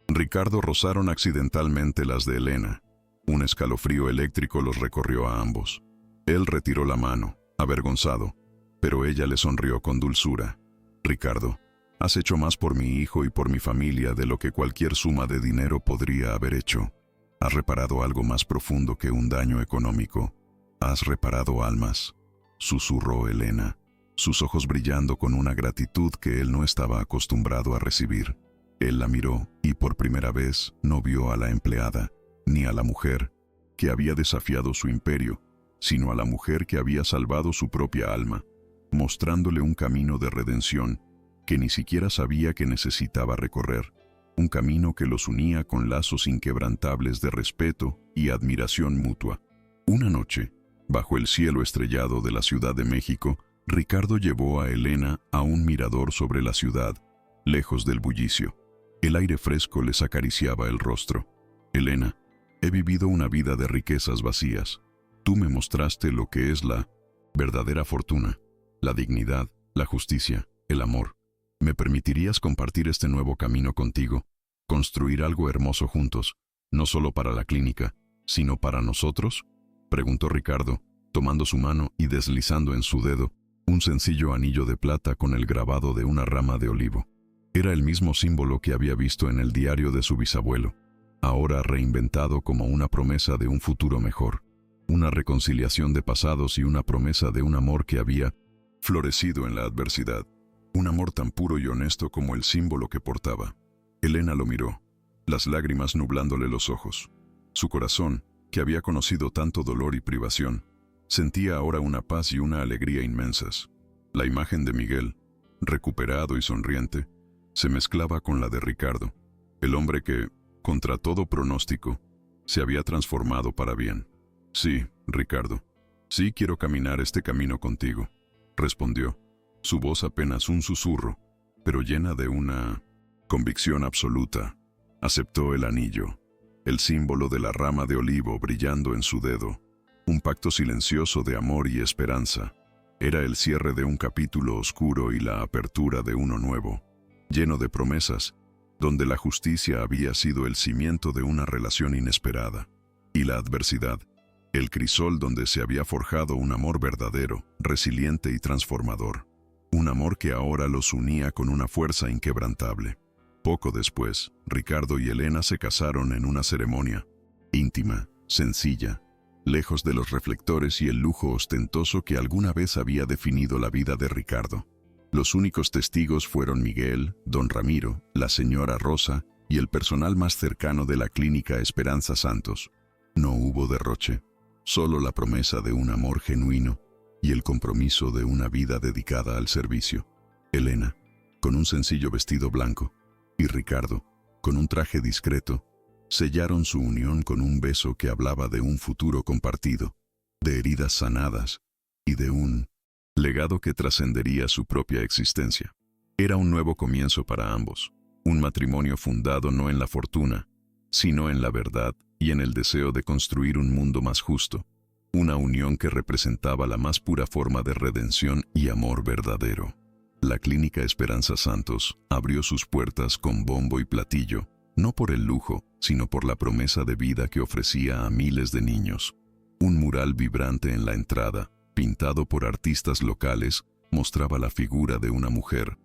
Ricardo rozaron accidentalmente las de Elena. Un escalofrío eléctrico los recorrió a ambos. Él retiró la mano, avergonzado, pero ella le sonrió con dulzura. Ricardo, has hecho más por mi hijo y por mi familia de lo que cualquier suma de dinero podría haber hecho. Has reparado algo más profundo que un daño económico. Has reparado almas, susurró Elena, sus ojos brillando con una gratitud que él no estaba acostumbrado a recibir. Él la miró y por primera vez no vio a la empleada, ni a la mujer que había desafiado su imperio, sino a la mujer que había salvado su propia alma, mostrándole un camino de redención que ni siquiera sabía que necesitaba recorrer, un camino que los unía con lazos inquebrantables de respeto y admiración mutua. Una noche, bajo el cielo estrellado de la Ciudad de México, Ricardo llevó a Elena a un mirador sobre la ciudad, lejos del bullicio. El aire fresco les acariciaba el rostro. Elena, he vivido una vida de riquezas vacías. Tú me mostraste lo que es la verdadera fortuna, la dignidad, la justicia, el amor. ¿Me permitirías compartir este nuevo camino contigo? ¿Construir algo hermoso juntos, no solo para la clínica, sino para nosotros? Preguntó Ricardo, tomando su mano y deslizando en su dedo un sencillo anillo de plata con el grabado de una rama de olivo. Era el mismo símbolo que había visto en el diario de su bisabuelo, ahora reinventado como una promesa de un futuro mejor, una reconciliación de pasados y una promesa de un amor que había florecido en la adversidad, un amor tan puro y honesto como el símbolo que portaba. Elena lo miró, las lágrimas nublándole los ojos. Su corazón, que había conocido tanto dolor y privación, sentía ahora una paz y una alegría inmensas. La imagen de Miguel, recuperado y sonriente, se mezclaba con la de Ricardo, el hombre que, contra todo pronóstico, se había transformado para bien. Sí, Ricardo, sí quiero caminar este camino contigo, respondió, su voz apenas un susurro, pero llena de una convicción absoluta. Aceptó el anillo, el símbolo de la rama de olivo brillando en su dedo, un pacto silencioso de amor y esperanza. Era el cierre de un capítulo oscuro y la apertura de uno nuevo, lleno de promesas, donde la justicia había sido el cimiento de una relación inesperada, y la adversidad, el crisol donde se había forjado un amor verdadero, resiliente y transformador. Un amor que ahora los unía con una fuerza inquebrantable. Poco después, Ricardo y Elena se casaron en una ceremonia íntima, sencilla, lejos de los reflectores y el lujo ostentoso que alguna vez había definido la vida de Ricardo. Los únicos testigos fueron Miguel, don Ramiro, la señora Rosa y el personal más cercano de la clínica Esperanza Santos. No hubo derroche, solo la promesa de un amor genuino y el compromiso de una vida dedicada al servicio. Elena, con un sencillo vestido blanco, y Ricardo, con un traje discreto, sellaron su unión con un beso que hablaba de un futuro compartido, de heridas sanadas y de un legado que trascendería su propia existencia. Era un nuevo comienzo para ambos, un matrimonio fundado no en la fortuna, sino en la verdad y en el deseo de construir un mundo más justo, una unión que representaba la más pura forma de redención y amor verdadero. La clínica Esperanza Santos abrió sus puertas con bombo y platillo, no por el lujo, sino por la promesa de vida que ofrecía a miles de niños. Un mural vibrante en la entrada, pintado por artistas locales, mostraba la figura de una mujer,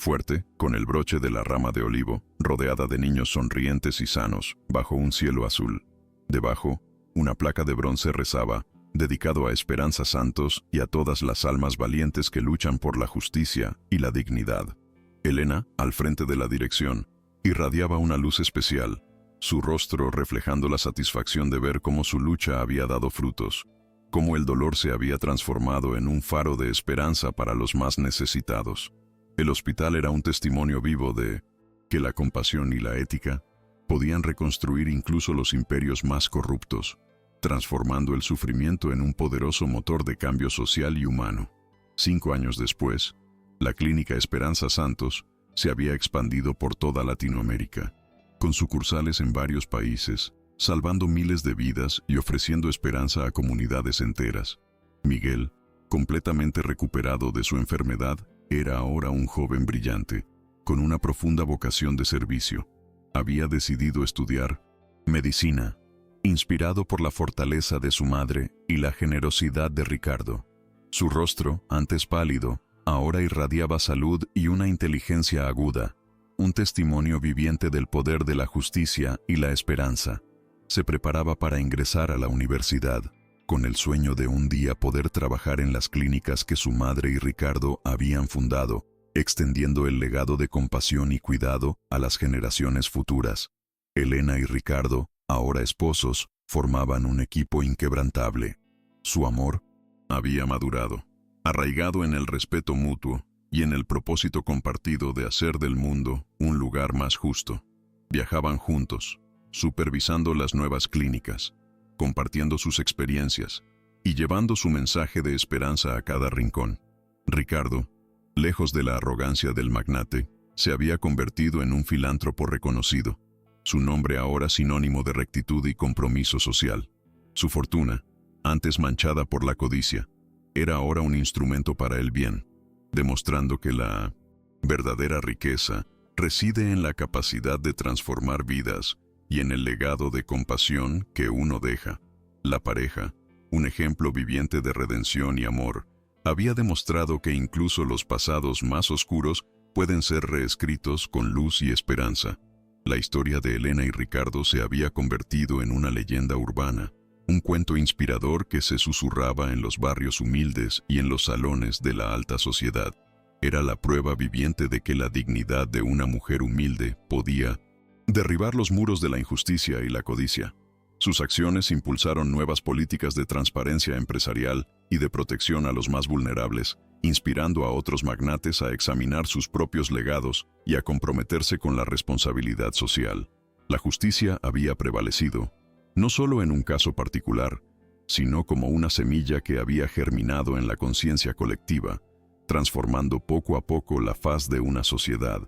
fuerte, con el broche de la rama de olivo, rodeada de niños sonrientes y sanos, bajo un cielo azul. Debajo, una placa de bronce rezaba, dedicado a Esperanza Santos y a todas las almas valientes que luchan por la justicia y la dignidad. Elena, al frente de la dirección, irradiaba una luz especial, su rostro reflejando la satisfacción de ver cómo su lucha había dado frutos, cómo el dolor se había transformado en un faro de esperanza para los más necesitados. El hospital era un testimonio vivo de que la compasión y la ética podían reconstruir incluso los imperios más corruptos, transformando el sufrimiento en un poderoso motor de cambio social y humano. 5 años después, la Clínica Esperanza Santos se había expandido por toda Latinoamérica, con sucursales en varios países, salvando miles de vidas y ofreciendo esperanza a comunidades enteras. Miguel, completamente recuperado de su enfermedad, era ahora un joven brillante, con una profunda vocación de servicio. Había decidido estudiar medicina, inspirado por la fortaleza de su madre y la generosidad de Ricardo. Su rostro, antes pálido, ahora irradiaba salud y una inteligencia aguda, un testimonio viviente del poder de la justicia y la esperanza. Se preparaba para ingresar a la universidad, con el sueño de un día poder trabajar en las clínicas que su madre y Ricardo habían fundado, extendiendo el legado de compasión y cuidado a las generaciones futuras. Elena y Ricardo, ahora esposos, formaban un equipo inquebrantable. Su amor había madurado, arraigado en el respeto mutuo y en el propósito compartido de hacer del mundo un lugar más justo. Viajaban juntos, supervisando las nuevas clínicas, compartiendo sus experiencias y llevando su mensaje de esperanza a cada rincón. Ricardo, lejos de la arrogancia del magnate, se había convertido en un filántropo reconocido, su nombre ahora sinónimo de rectitud y compromiso social. Su fortuna, antes manchada por la codicia, era ahora un instrumento para el bien, demostrando que la verdadera riqueza reside en la capacidad de transformar vidas y en el legado de compasión que uno deja. La pareja, un ejemplo viviente de redención y amor, había demostrado que incluso los pasados más oscuros pueden ser reescritos con luz y esperanza. La historia de Elena y Ricardo se había convertido en una leyenda urbana, un cuento inspirador que se susurraba en los barrios humildes y en los salones de la alta sociedad. Era la prueba viviente de que la dignidad de una mujer humilde podía derribar los muros de la injusticia y la codicia. Sus acciones impulsaron nuevas políticas de transparencia empresarial y de protección a los más vulnerables, inspirando a otros magnates a examinar sus propios legados y a comprometerse con la responsabilidad social. La justicia había prevalecido, no solo en un caso particular, sino como una semilla que había germinado en la conciencia colectiva, transformando poco a poco la faz de una sociedad,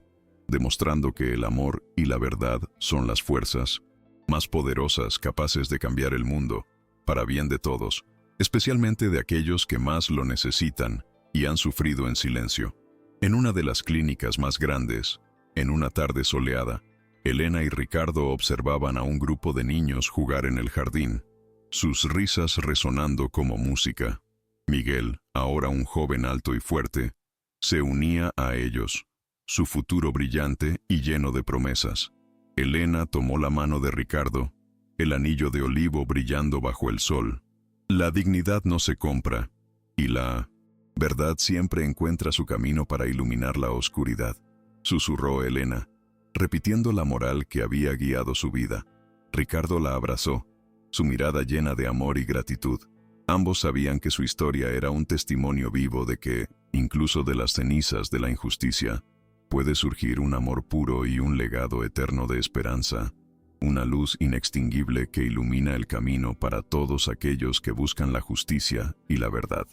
demostrando que el amor y la verdad son las fuerzas más poderosas capaces de cambiar el mundo, para bien de todos, especialmente de aquellos que más lo necesitan y han sufrido en silencio. En una de las clínicas más grandes, en una tarde soleada, Elena y Ricardo observaban a un grupo de niños jugar en el jardín, sus risas resonando como música. Miguel, ahora un joven alto y fuerte, se unía a ellos, su futuro brillante y lleno de promesas. Elena tomó la mano de Ricardo, el anillo de olivo brillando bajo el sol. La dignidad no se compra, y la verdad siempre encuentra su camino para iluminar la oscuridad, susurró Elena, repitiendo la moral que había guiado su vida. Ricardo la abrazó, su mirada llena de amor y gratitud. Ambos sabían que su historia era un testimonio vivo de que, incluso de las cenizas de la injusticia, puede surgir un amor puro y un legado eterno de esperanza, una luz inextinguible que ilumina el camino para todos aquellos que buscan la justicia y la verdad.